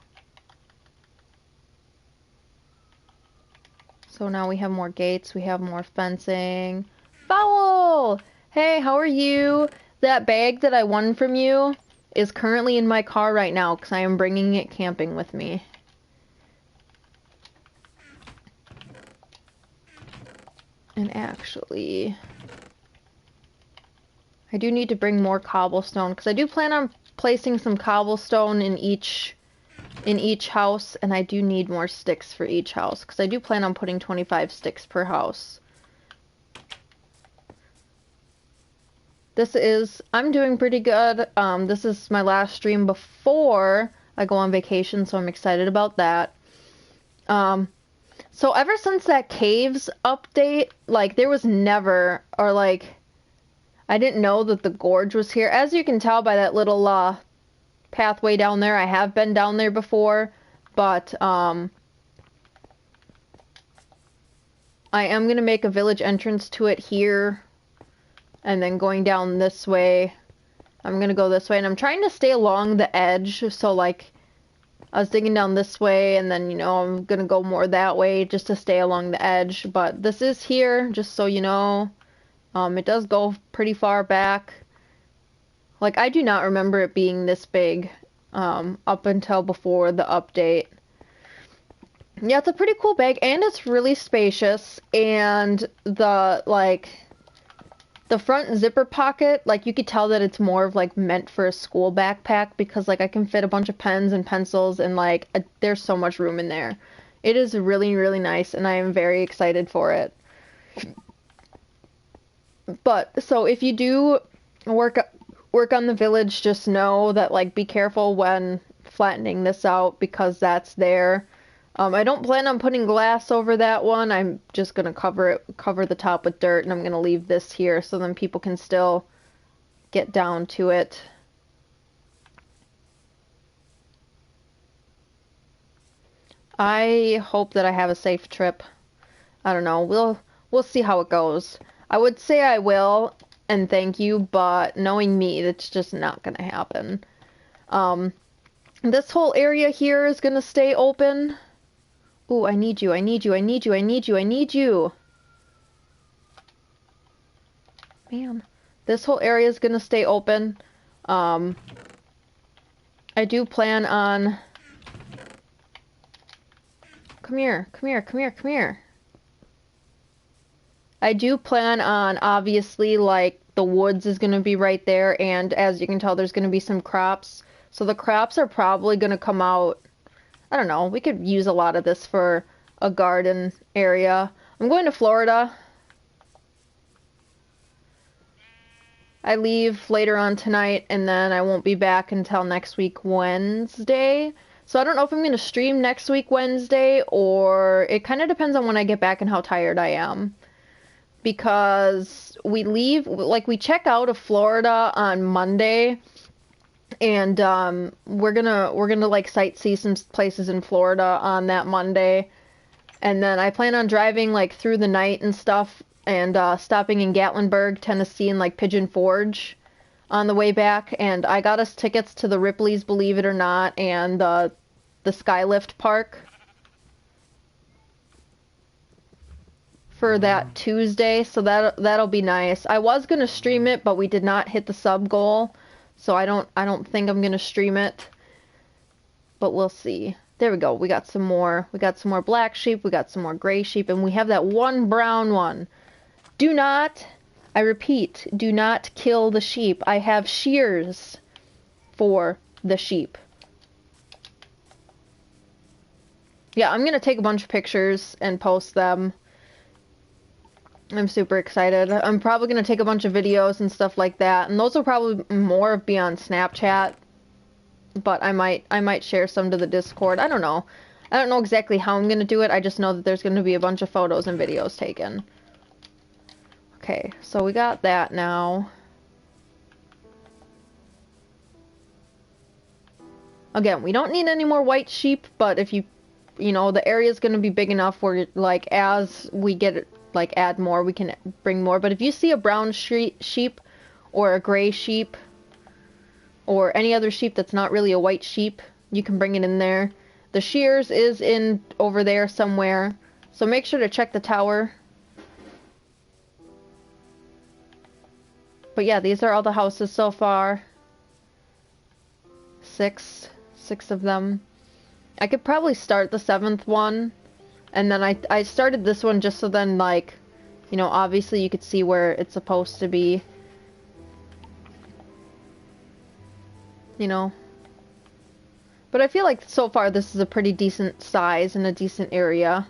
So now we have more gates, we have more fencing. Fowl! Hey, how are you? That bag that I won from you is currently in my car right now because I am bringing it camping with me. And actually, I do need to bring more cobblestone because I do plan on placing some cobblestone in each house, and I do need more sticks for each house because I do plan on putting 25 sticks per house. I'm doing pretty good. This is my last stream before I go on vacation, so I'm excited about that. So ever since that caves update, like, there was never, or like, I didn't know that the gorge was here. As you can tell by that little, pathway down there, I have been down there before, but, I am gonna make a village entrance to it here, and then going down this way. I'm gonna go this way, and I'm trying to stay along the edge, so, like, I was digging down this way, and then, you know, I'm gonna go more that way just to stay along the edge. But this is here, just so you know. It does go pretty far back. Like, I do not remember it being this big, up until before the update. Yeah, it's a pretty cool bag, and it's really spacious, and the front zipper pocket, like, you could tell that it's more of, like, meant for a school backpack because, like, I can fit a bunch of pens and pencils and, like, there's so much room in there. It is really, really nice, and I am very excited for it. But, so if you do work on the village, just know that, like, be careful when flattening this out because that's there. I don't plan on putting glass over that one. I'm just gonna cover the top with dirt, and I'm gonna leave this here so then people can still get down to it. I hope that I have a safe trip. I don't know. We'll see how it goes. I would say I will, and thank you, but knowing me, that's just not gonna happen. This whole area here is gonna stay open. Ooh, I need you, I need you, I need you, I need you, I need you. Man. This whole area is gonna stay open. I do plan on... Come here, come here, come here, come here. I do plan on, obviously, like, the woods is gonna be right there, and as you can tell, there's gonna be some crops. So the crops are probably gonna come out... I don't know, we could use a lot of this for a garden area. I'm going to Florida. I leave later on tonight, and then I won't be back until next week Wednesday. So I don't know if I'm going to stream next week Wednesday, or it kind of depends on when I get back and how tired I am. Because we leave, like, we check out of Florida on Monday, and we're gonna like sightsee some places in Florida on that Monday, and then I plan on driving like through the night and stuff, and stopping in Gatlinburg, Tennessee, and like Pigeon Forge on the way back. And I got us tickets to the Ripley's, believe it or not, and the Skylift Park for that Tuesday, so that'll be nice. I was gonna stream it, but we did not hit the sub goal. So I don't think I'm gonna stream it, but we'll see. There we go. We got some more black sheep. We got some more gray sheep, and we have that one brown one. Do not, I repeat, do not kill the sheep. I have shears for the sheep. Yeah, I'm gonna take a bunch of pictures and post them. I'm super excited. I'm probably going to take a bunch of videos and stuff like that, and those will probably more be on Snapchat, but I might share some to the Discord. I don't know. I don't know exactly how I'm going to do it. I just know that there's going to be a bunch of photos and videos taken. Okay, so we got that now. Again, we don't need any more white sheep, but if you know, the area's going to be big enough where, like, as we get it, like, add more, we can bring more. But if you see a brown sheep or a gray sheep or any other sheep that's not really a white sheep, you can bring it in there. The shears is in over there somewhere, So make sure to check the tower. But yeah, these are all the houses so far. Six of them. I could probably start the 7th one. And then I started this one just so then, like, you know, obviously you could see where it's supposed to be. You know. But I feel like so far this is a pretty decent size and a decent area.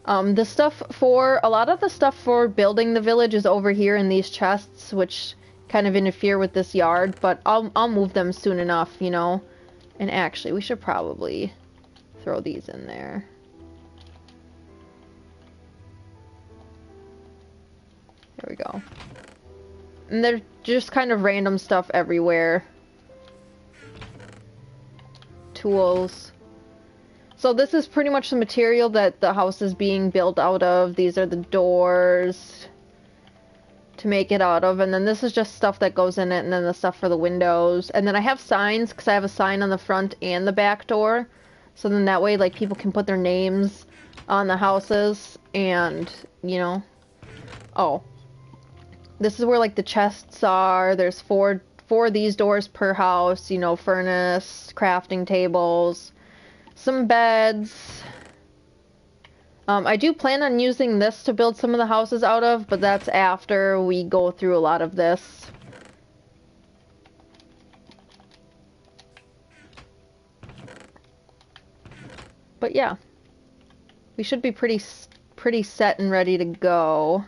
The stuff for, a lot of the stuff for building the village is over here in these chests, which kind of interfere with this yard, but I'll move them soon enough, you know. And actually, we should probably throw these in there. There we go. And they're just kind of random stuff everywhere. Tools. So this is pretty much the material that the house is being built out of. These are the doors to make it out of. And then this is just stuff that goes in it, and then the stuff for the windows. And then I have signs, because I have a sign on the front and the back door. So then that way, like, people can put their names on the houses, and, you know. Oh. This is where, like, the chests are. There's four of these doors per house, you know, furnace, crafting tables, some beds. I do plan on using this to build some of the houses out of, but that's after we go through a lot of this. But yeah, we should be pretty set and ready to go.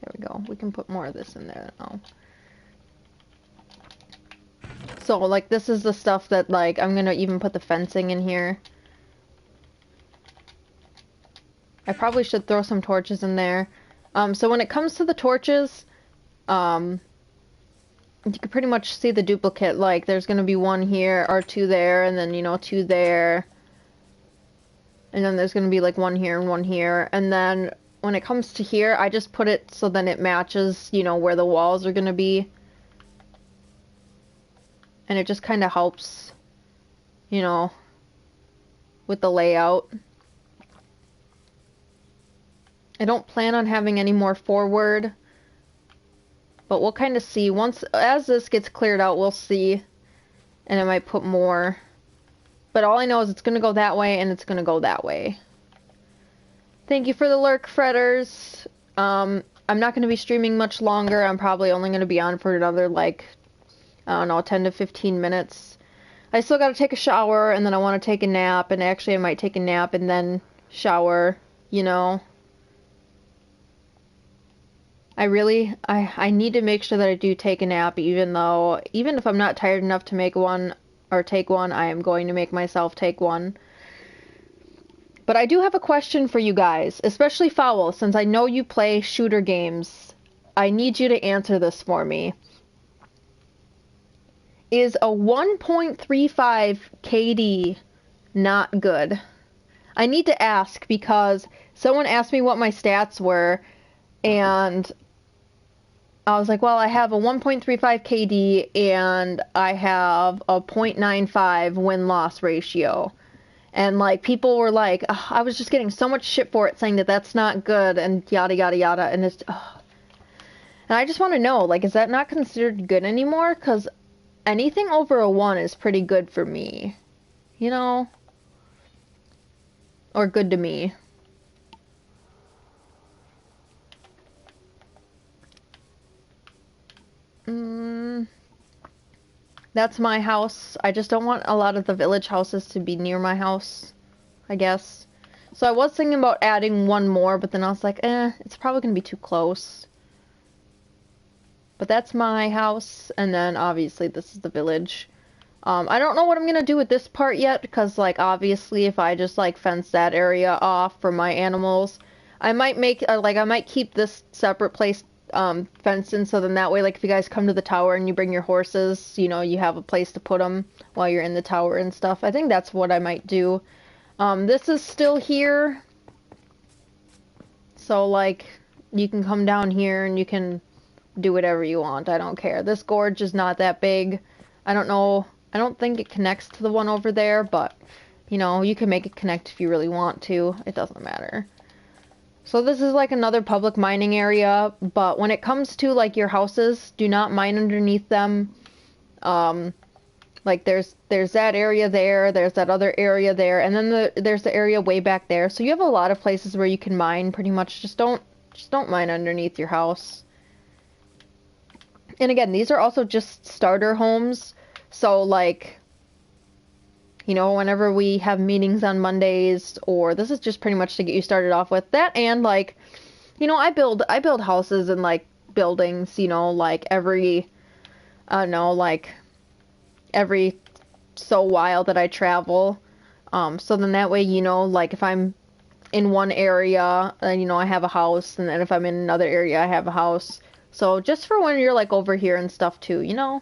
There we go. We can put more of this in there now. So, like, this is the stuff that, like, I'm gonna even put the fencing in here. I probably should throw some torches in there. So when it comes to the torches, you can pretty much see the duplicate. Like, there's gonna be one here, or two there, and then, you know, two there. And then there's gonna be, like, one here and one here. And then, when it comes to here, I just put it so then it matches, you know, where the walls are gonna be. And it just kind of helps, you know, with the layout. I don't plan on having any more forward, but we'll kind of see. As this gets cleared out, we'll see, and I might put more. But all I know is it's going to go that way, and it's going to go that way. Thank you for the lurk, Fretters. I'm not going to be streaming much longer. I'm probably only going to be on for another, like, I don't know, 10 to 15 minutes. I still gotta take a shower, and then I want to take a nap, and actually I might take a nap and then shower, you know. I need to make sure that I do take a nap, even if I'm not tired enough to make one, or take one, I am going to make myself take one. But I do have a question for you guys, especially Fowl, since I know you play shooter games. I need you to answer this for me. Is a 1.35 KD not good? I need to ask because someone asked me what my stats were, and I was like, well, I have a 1.35 KD and I have a 0.95 win-loss ratio. And, like, people were like, I was just getting so much shit for it, saying that that's not good, and yada, yada, yada, and it's, And I just want to know, like, is that not considered good anymore? Because anything over a 1 is pretty good for me. You know? Or good to me. That's my house. I just don't want a lot of the village houses to be near my house, I guess. So I was thinking about adding one more, but then I was like, it's probably going to be too close. But that's my house, and then obviously this is the village. I don't know what I'm going to do with this part yet, because, like, obviously if I just, like, fence that area off for my animals, I might make, I might keep this separate place fenced in, so then that way, like, if you guys come to the tower and you bring your horses, you know, you have a place to put them while you're in the tower and stuff. I think that's what I might do. This is still here, so, like, you can come down here and you can do whatever you want. I don't care. This gorge is not that big. I don't know I don't think it connects to the one over there, but, you know, you can make it connect if you really want to. It doesn't matter. So this is like another public mining area, but when it comes to like your houses, do not mine underneath them. Like there's that area there, there's that other area there, and then there's the area way back there. So you have a lot of places where you can mine. Pretty much just don't mine underneath your house. And again, these are also just starter homes. So like, you know, whenever we have meetings on Mondays, or this is just pretty much to get you started off with that. And like, you know, I build houses and like buildings, you know, like every, I don't know, like every so while that I travel. So then that way, you know, like if I'm in one area, you know, I have a house, and then if I'm in another area, I have a house. So just for when you're like over here and stuff too, you know.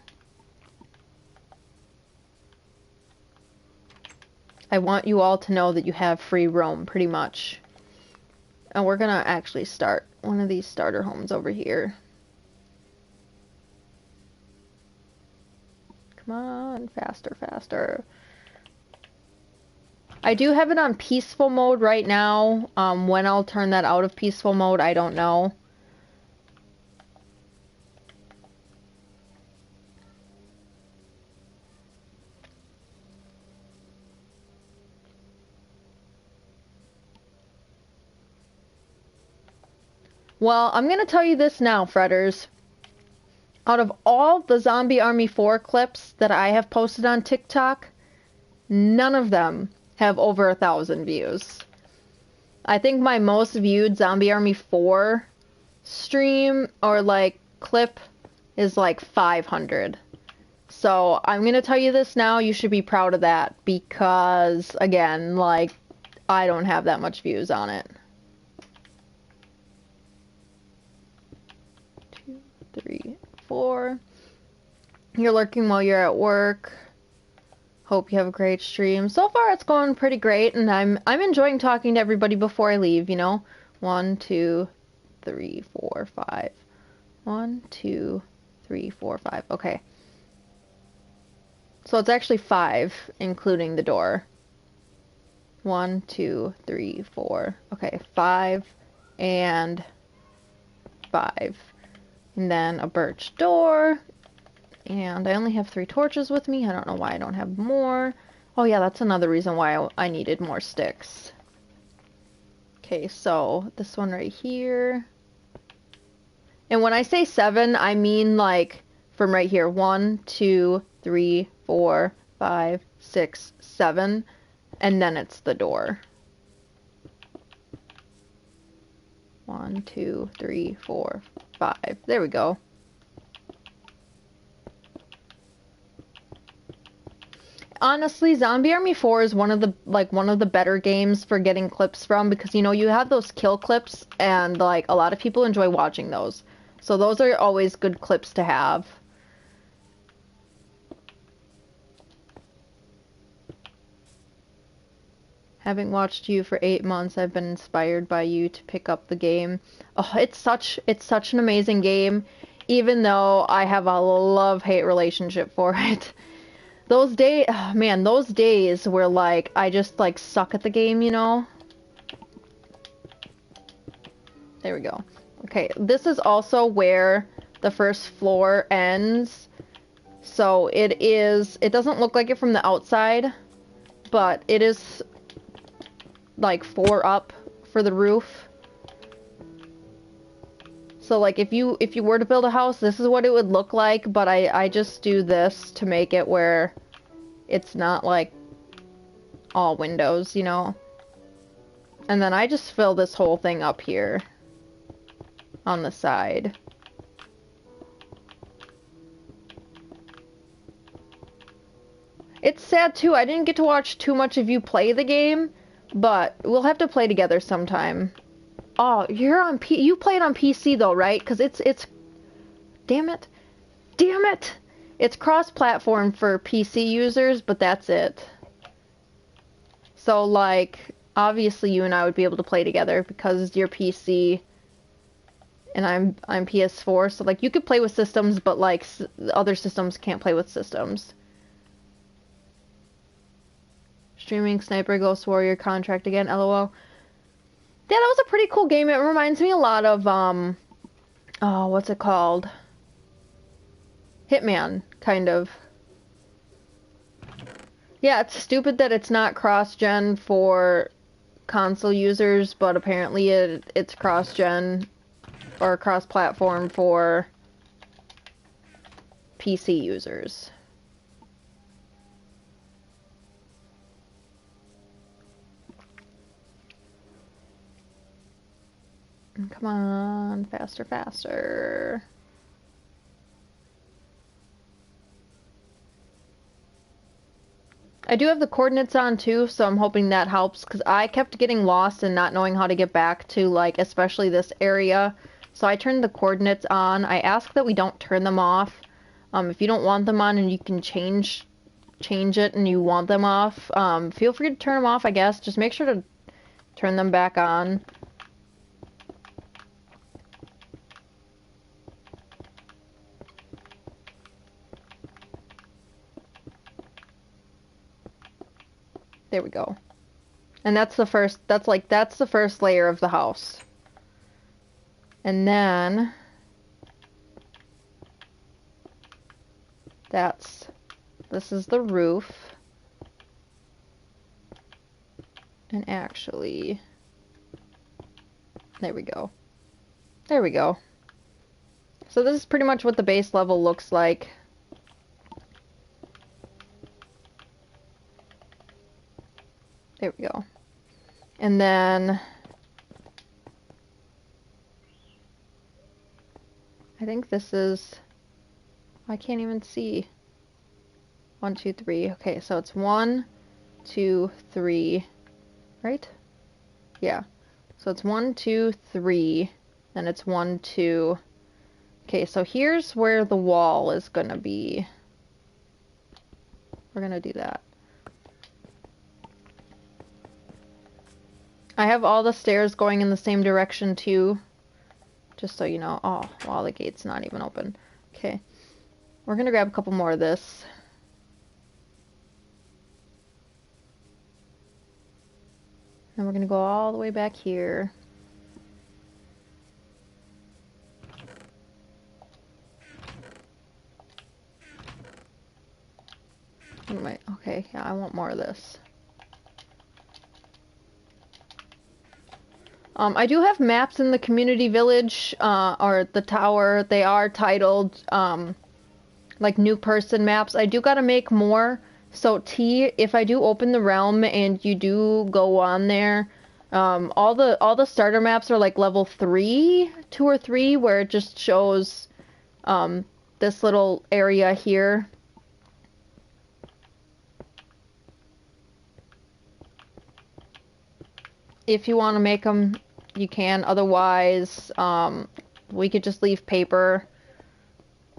I want you all to know that you have free roam, pretty much. And we're gonna actually start one of these starter homes over here. Come on, faster, faster. I do have it on peaceful mode right now. When I'll turn that out of peaceful mode, I don't know. Well, I'm gonna tell you this now, Fretters. Out of all the Zombie Army 4 clips that I have posted on TikTok, none of them have over 1,000 views. I think my most viewed Zombie Army 4 stream or like clip is like 500. So I'm gonna tell you this now, you should be proud of that, because again, like, I don't have that much views on it. 2, 3, 4. You're lurking while you're at work. Hope you have a great stream. So far it's going pretty great, and I'm enjoying talking to everybody before I leave, you know. 1, 2, 3, 4, 5. 1, 2, 3, 4, 5. Okay. So it's actually 5, including the door. 1, 2, 3, 4. Okay, 5 and 5. And then a birch door. And I only have 3 torches with me. I don't know why I don't have more. Oh yeah, that's another reason why I needed more sticks. Okay, so this one right here. And when I say 7, I mean like from right here. 1, 2, 3, 4, 5, 6, 7. And then it's the door. 1, 2, 3, 4, 5. There we go. Honestly, Zombie Army 4 is one of the better games for getting clips from, because you know you have those kill clips, and like a lot of people enjoy watching those. So those are always good clips to have. Having watched you for 8 months, I've been inspired by you to pick up the game. Oh, it's such an amazing game, even though I have a love-hate relationship for it. Those days, oh man, those days where like I just like suck at the game, you know? There we go. Okay, this is also where the first floor ends. So it doesn't look like it from the outside, but it is like 4 up for the roof. So like if you were to build a house, this is what it would look like, but I just do this to make it where it's not like all windows, you know? And then I just fill this whole thing up here on the side. It's sad too, I didn't get to watch too much of you play the game, but we'll have to play together sometime. Oh, you're on you play it on PC though, right? Because it's damn it. Damn it! It's cross-platform for PC users, but that's it. So like, obviously you and I would be able to play together because you're PC and I'm PS4, so like you could play with systems, but like other systems can't play with systems. streaming Sniper Ghost Warrior contract again, LOL. Yeah, that was a pretty cool game. It reminds me a lot of, oh, what's it called? Hitman, kind of. Yeah, it's stupid that it's not cross-gen for console users, but apparently it's cross-gen or cross-platform for PC users. Come on, faster, faster. I do have the coordinates on too, so I'm hoping that helps, because I kept getting lost and not knowing how to get back to, like, especially this area. So I turned the coordinates on. I ask that we don't turn them off. If you don't want them on and you can change it and you want them off, feel free to turn them off, I guess. Just make sure to turn them back on. There we go. And that's the first layer of the house. And then this is the roof. And actually, there we go. There we go. So this is pretty much what the base level looks like. There we go. And then I think this is, I can't even see. 1, 2, 3. Okay, so it's 1, 2, 3, right? Yeah. So it's 1, 2, 3, then it's 1, 2. Okay, so here's where the wall is gonna be. We're gonna do that. I have all the stairs going in the same direction too, just so you know. Oh, wow, the gate's not even open. Okay, we're gonna grab a couple more of this. And we're gonna go all the way back here. Okay, yeah, I want more of this. I do have maps in the community village, or the tower. They are titled, like, new person maps. I do gotta make more. So T, if I do open the realm and you do go on there, all the starter maps are like level 3, 2 or 3, where it just shows, this little area here. If you want to make them, you can. Otherwise, we could just leave paper.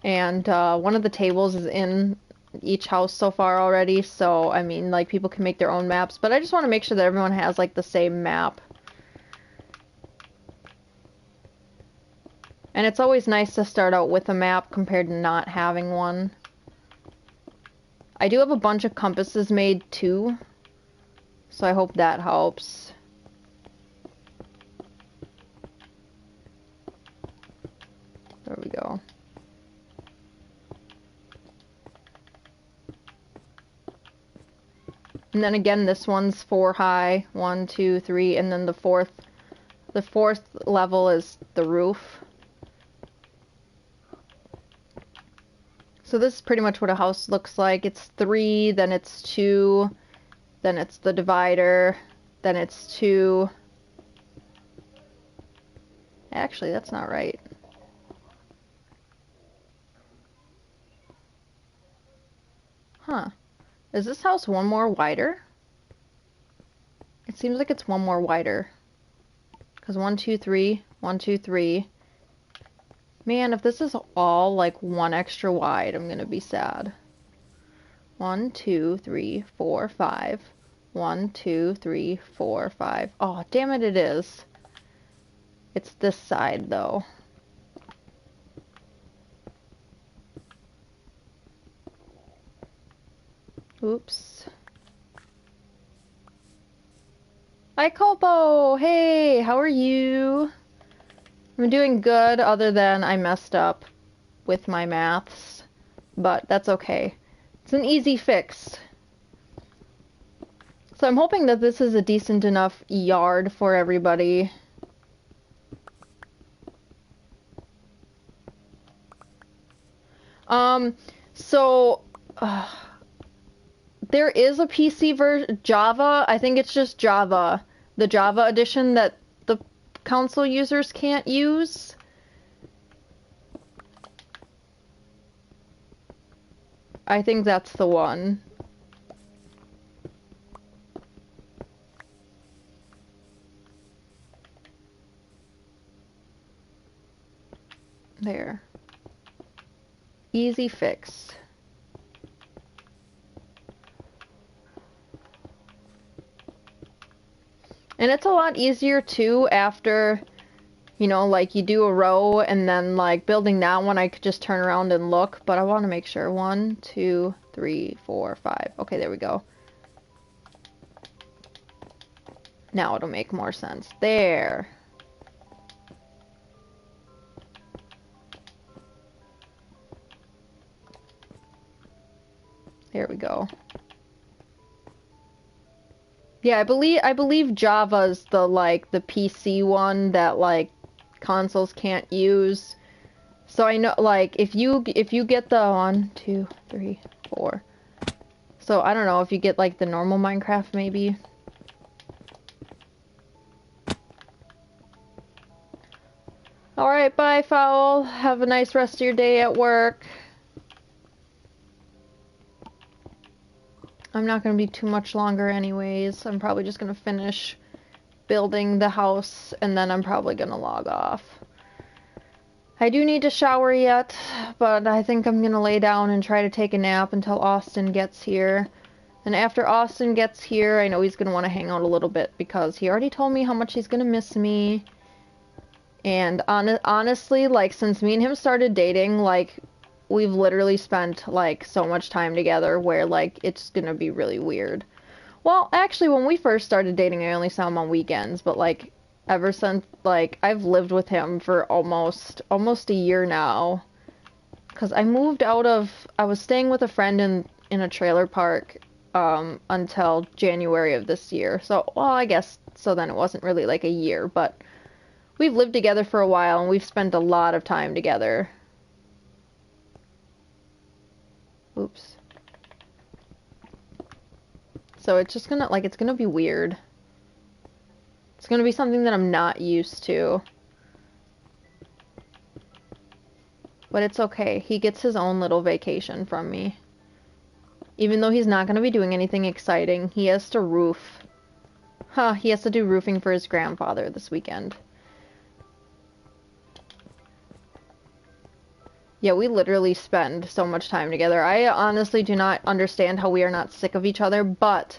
And one of the tables is in each house so far already. So, I mean, like, people can make their own maps. But I just want to make sure that everyone has, like, the same map. And it's always nice to start out with a map compared to not having one. I do have a bunch of compasses made too. So I hope that helps. There we go. And then again, this one's 4 high. 1, 2, 3, and then the fourth level is the roof. So this is pretty much what a house looks like. It's 3, then it's 2, then it's the divider, then it's 2. Actually, that's not right. Huh. Is this house one more wider? It seems like it's one more wider. Because 1, 2, 3, 1, 2, 3. Man, if this is all like one extra wide, I'm gonna be sad. 1, 2, 3, 4, 5. 1, 2, 3, 4, 5. Oh, damn it, it is. It's this side, though. Oops. Hi, Colpo! Hey, how are you? I'm doing good, other than I messed up with my maths, but that's okay. It's an easy fix. So I'm hoping that this is a decent enough yard for everybody. Um, so there is a PC version, Java. I think it's just Java, the Java edition that the console users can't use. I think that's the one. There. Easy fix. And it's a lot easier too after, you know, like you do a row and then like building that one, I could just turn around and look, but I want to make sure. 1, 2, 3, 4, 5. Okay, there we go. Now it'll make more sense. There. There we go. Yeah, I believe Java's the like the PC one that like consoles can't use. So I know like if you get the 1, 2, 3, 4. So I don't know if you get like the normal Minecraft maybe. Alright, bye Fowl. Have a nice rest of your day at work. I'm not gonna be too much longer anyways. I'm probably just gonna finish building the house and then I'm probably gonna log off. I do need to shower yet, but I think I'm gonna lay down and try to take a nap until Austin gets here. And after Austin gets here, I know he's gonna want to hang out a little bit because he already told me how much he's gonna miss me. And honestly, like, since me and him started dating, like, we've literally spent, like, so much time together where, like, it's gonna be really weird. Well, actually, when we first started dating, I only saw him on weekends, but, like, ever since, like, I've lived with him for almost a year now. Because I was staying with a friend in a trailer park, until January of this year. So, well, I guess, so then it wasn't really, like, a year, but we've lived together for a while and we've spent a lot of time together. Oops. So it's just gonna, like, it's gonna be weird. It's gonna be something that I'm not used to. But it's okay. He gets his own little vacation from me. Even though he's not gonna be doing anything exciting, he has to roof. Huh, he has to do roofing for his grandfather this weekend. Yeah, we literally spend so much time together. I honestly do not understand how we are not sick of each other, but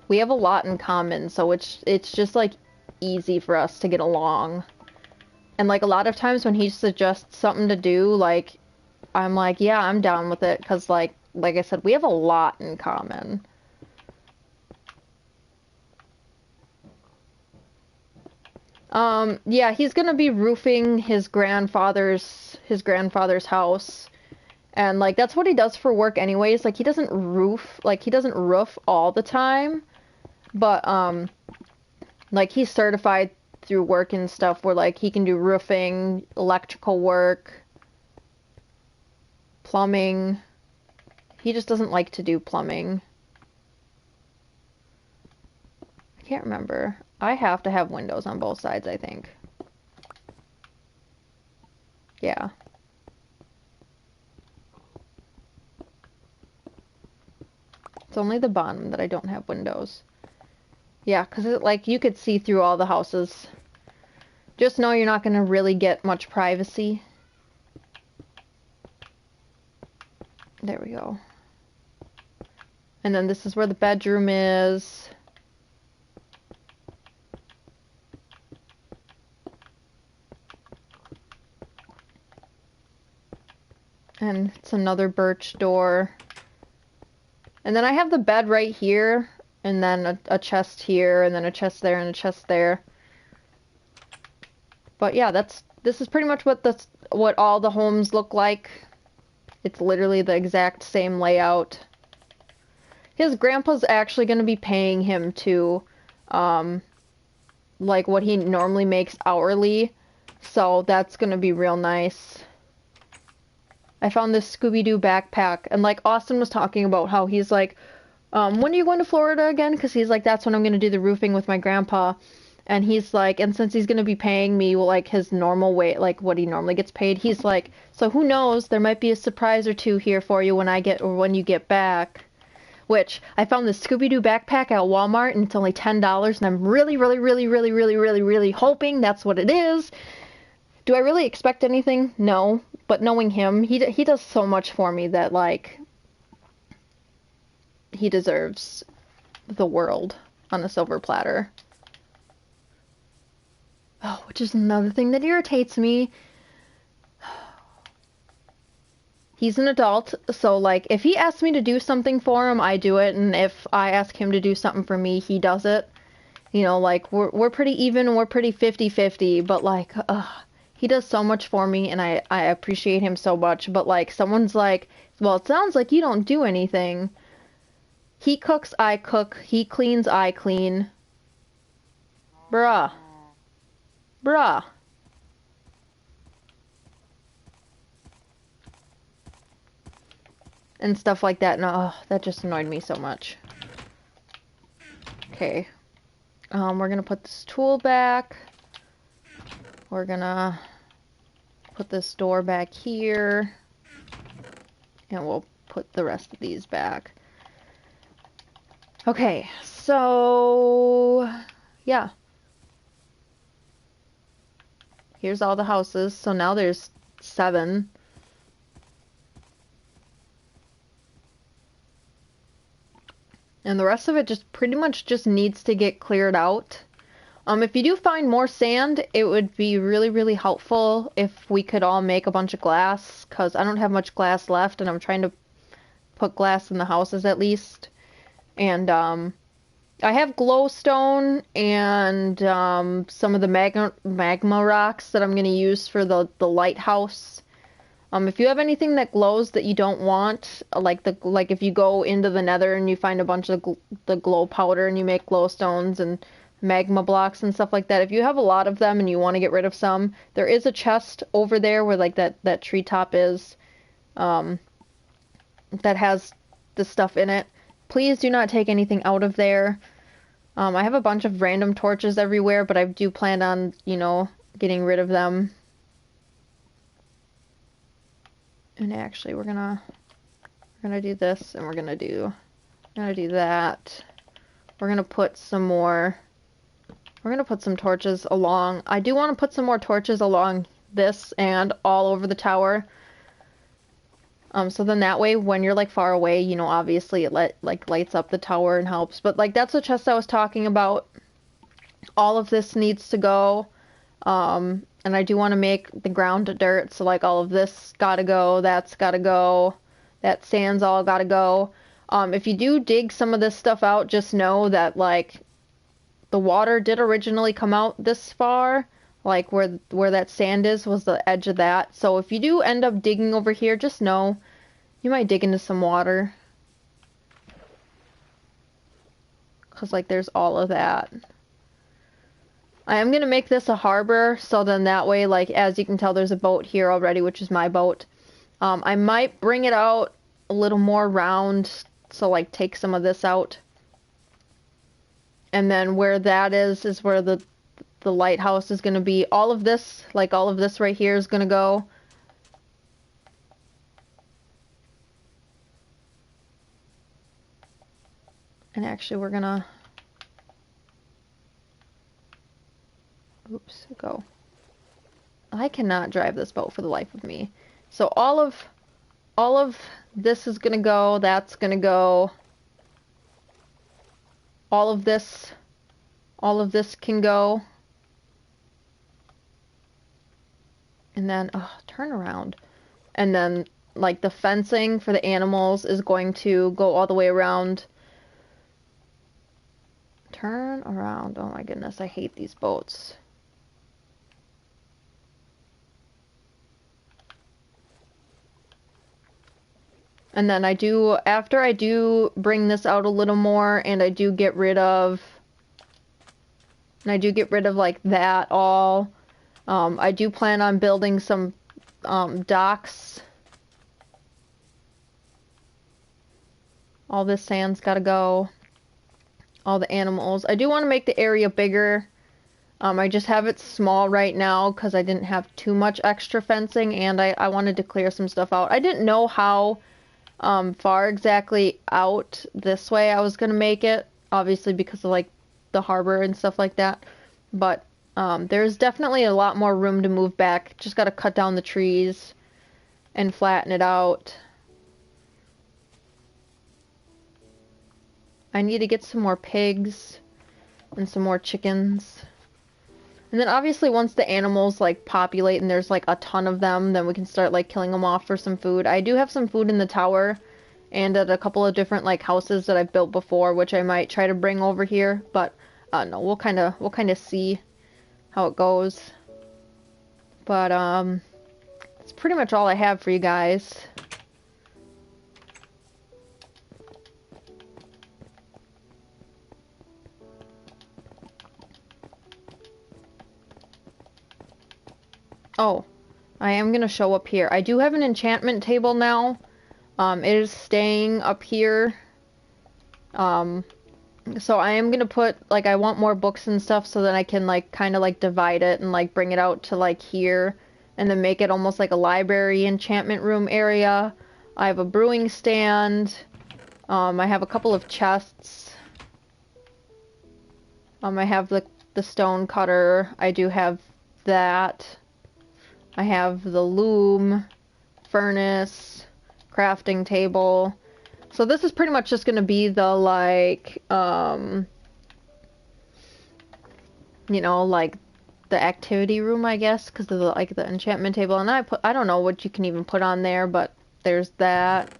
we have a lot in common, so it's just like easy for us to get along. And like a lot of times when he suggests something to do, like I'm like, yeah, I'm down with it, 'cause like I said, we have a lot in common. Yeah, he's gonna be roofing his grandfather's house. And like that's what he does for work anyways. Like he doesn't roof all the time, but like he's certified through work and stuff where like he can do roofing, electrical work, plumbing. He just doesn't like to do plumbing. I can't remember. I have to have windows on both sides, I think. Yeah. It's only the bottom that I don't have windows. Yeah, 'cause like you could see through all the houses. Just know you're not gonna really get much privacy. There we go. And then this is where the bedroom is. And it's another birch door. And then I have the bed right here. and then a chest here, and then a chest there, and a chest there. But yeah, this is pretty much what all the homes look like. It's literally the exact same layout. His grandpa's actually going to be paying him to, like what he normally makes hourly, so that's going to be real nice. I found this Scooby-Doo backpack, and like Austin was talking about how he's like, when are you going to Florida again? Because he's like, that's when I'm going to do the roofing with my grandpa. And he's like, and since he's going to be paying me like his normal way, like what he normally gets paid, he's like, so who knows, there might be a surprise or two here for you when you get back. Which, I found this Scooby-Doo backpack at Walmart, and it's only $10, and I'm really, really, really, really, really, really, really hoping that's what it is. Do I really expect anything? No. But knowing him, he does so much for me that, like, he deserves the world on a silver platter. Oh, which is another thing that irritates me. He's an adult, so, like, if he asks me to do something for him, I do it, and if I ask him to do something for me, he does it. You know, like, we're pretty even, we're pretty 50-50, but, like, he does so much for me, and I appreciate him so much, but, like, someone's like, well, it sounds like you don't do anything. He cooks, I cook. He cleans, I clean. Bruh. Bruh. And stuff like that. No, that just annoyed me so much. Okay. We're gonna put this tool back. We're gonna put this door back here. And we'll put the rest of these back. Okay, so yeah. Here's all the houses. So now there's 7. And the rest of it just pretty much just needs to get cleared out. If you do find more sand, it would be really, really helpful if we could all make a bunch of glass, because I don't have much glass left, and I'm trying to put glass in the houses at least. And I have glowstone and some of the magma rocks that I'm going to use for the lighthouse. If you have anything that glows that you don't want, like if you go into the nether and you find a bunch of the glow powder and you make glowstones and magma blocks and stuff like that, if you have a lot of them and you want to get rid of some, there is a chest over there where like that treetop is, that has the stuff in it. Please do not take anything out of there. I have a bunch of random torches everywhere, but I do plan on, you know, getting rid of them. And actually, we're gonna do this, and we're gonna do that. We're gonna put some torches along. I do want to put some more torches along this and all over the tower. So then that way, when you're like far away, you know, obviously it lights up the tower and helps. But like that's the chest I was talking about. All of this needs to go. And I do want to make the ground dirt, so like all of this gotta go, that's gotta go, that sand's all gotta go. If you do dig some of this stuff out, just know that like the water did originally come out this far, like where that sand is was the edge of that. So if you do end up digging over here, just know you might dig into some water. 'Cause like there's all of that. I am going to make this a harbor, so then that way, like, as you can tell, there's a boat here already, which is my boat. I might bring it out a little more round, so, like, take some of this out. And then where that is where the lighthouse is going to be. All of this, like, all of this right here is going to go. And actually, we're going to... Oops, go. I cannot drive this boat for the life of me. So all of this is gonna go, that's gonna go. All of this can go. And then, turn around. And then, like, the fencing for the animals is going to go all the way around. turn around. Oh my goodness, I hate these boats. And then after I do bring this out a little more, and I do get rid of like that all, I do plan on building some docks. All this sand's gotta go. All the animals. I do want to make the area bigger. I just have it small right now because I didn't have too much extra fencing, and I wanted to clear some stuff out. I didn't know how far exactly out this way I was gonna make it, obviously because of like the harbor and stuff like that. But there's definitely a lot more room to move back. Just gotta cut down the trees and flatten it out. I need to get some more pigs and some more chickens. And then obviously once the animals like populate and there's like a ton of them, then we can start like killing them off for some food. I do have some food in the tower and at a couple of different like houses that I've built before, which I might try to bring over here, but no, we'll kind of see how it goes. But that's pretty much all I have for you guys. Oh, I am going to show up here. I do have an enchantment table now. It is staying up here. So I am going to put, like, I want more books and stuff so that I can, like, kind of, like, divide it and, like, bring it out to, like, here. And then make it almost like a library enchantment room area. I have a brewing stand. I have a couple of chests. I have the stone cutter. I do have that. I have the loom, furnace, crafting table. So this is pretty much just going to be the, like, you know, like, the activity room, I guess, because of the, like, the enchantment table. And I don't know what you can even put on there, but there's that.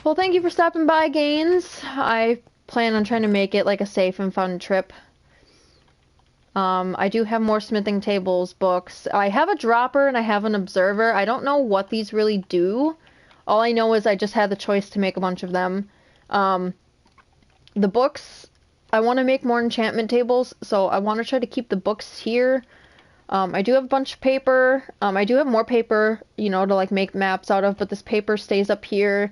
Well, thank you for stopping by, Gaines. I plan on trying to make it, like, a safe and fun trip. I do have more smithing tables, books. I have a dropper and I have an observer. I don't know what these really do. All I know is I just had the choice to make a bunch of them. The books, I want to make more enchantment tables, so I want to try to keep the books here. I do have a bunch of paper. I do have more paper, you know, to like make maps out of, but this paper stays up here.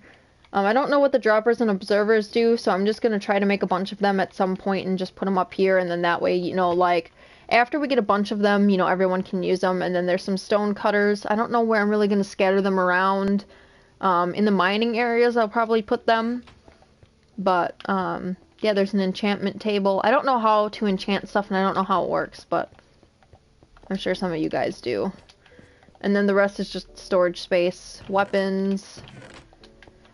I don't know what the droppers and observers do, so I'm just going to try to make a bunch of them at some point and just put them up here, and then that way, you know, like, after we get a bunch of them, you know, everyone can use them. And then there's some stone cutters. I don't know where I'm really going to scatter them around. In the mining areas, I'll probably put them. But, yeah, there's an enchantment table. I don't know how to enchant stuff, and I don't know how it works, but I'm sure some of you guys do. And then the rest is just storage space. Weapons.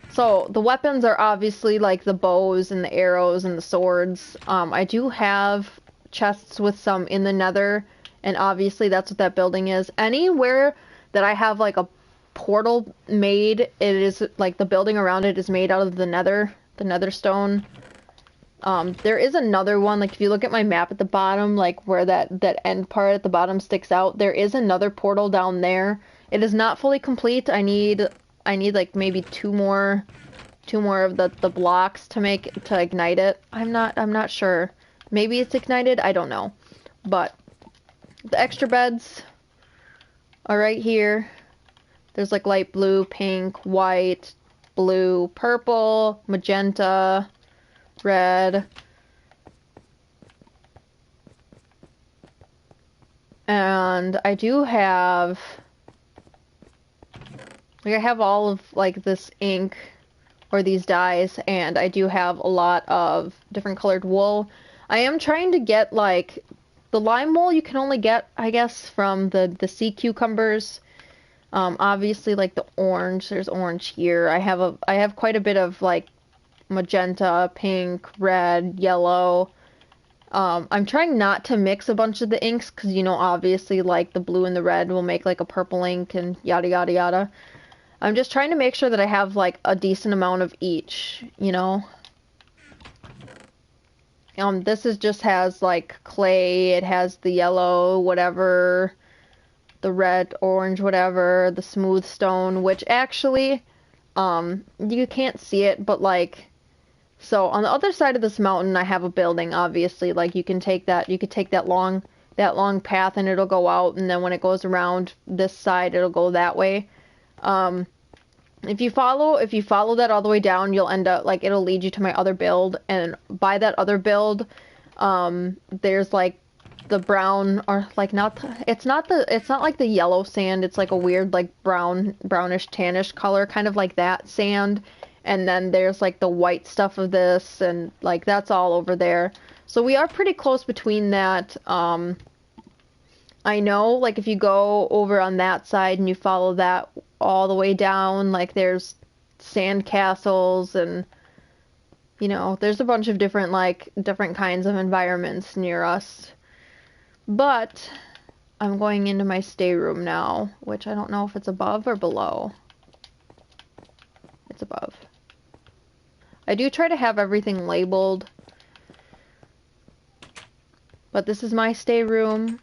So, the weapons are obviously, like, the bows and the arrows and the swords. I do have chests with some in the nether, and obviously that's what that building is. Anywhere that I have, like, a portal made, it is, like, the building around it is made out of the nether stone. There is another one, like, if you look at my map at the bottom, like, where that end part at the bottom sticks out, there is another portal down there. It is not fully complete. I need like maybe two more of the blocks to ignite it. I'm not sure. Maybe it's ignited, I don't know. But the extra beds are right here. There's like light blue, pink, white, blue, purple, magenta, red. And I do have, like, I have all of, like, this ink or these dyes, and I do have a lot of different colored wool. I am trying to get, like, the lime wool you can only get, I guess, from the sea cucumbers. Obviously, like, the orange, there's orange here. I have quite a bit of, like, magenta, pink, red, yellow. I'm trying not to mix a bunch of the inks, because, you know, obviously, like, the blue and the red will make, like, a purple ink and yada yada yada. I'm just trying to make sure that I have, like, a decent amount of each, you know? This is just has like clay, it has the yellow, whatever, the red, orange, whatever, the smooth stone, which actually, you can't see it, but like, so on the other side of this mountain, I have a building, obviously, like you could take that long path and it'll go out, and then when it goes around this side, it'll go that way. Um, if you follow that all the way down, you'll end up like it'll lead you to my other build, and by that other build, there's like the brown or like not it's not like the yellow sand, it's like a weird like brownish tannish color, kind of like that sand. And then there's like the white stuff of this, and like that's all over there. So we are pretty close between that. I know, like, if you go over on that side and you follow that all the way down, like, there's sand castles and, you know, there's a bunch of different, like, different kinds of environments near us. But I'm going into my stay room now, which I don't know if it's above or below. It's above. I do try to have everything labeled. But this is my stay room.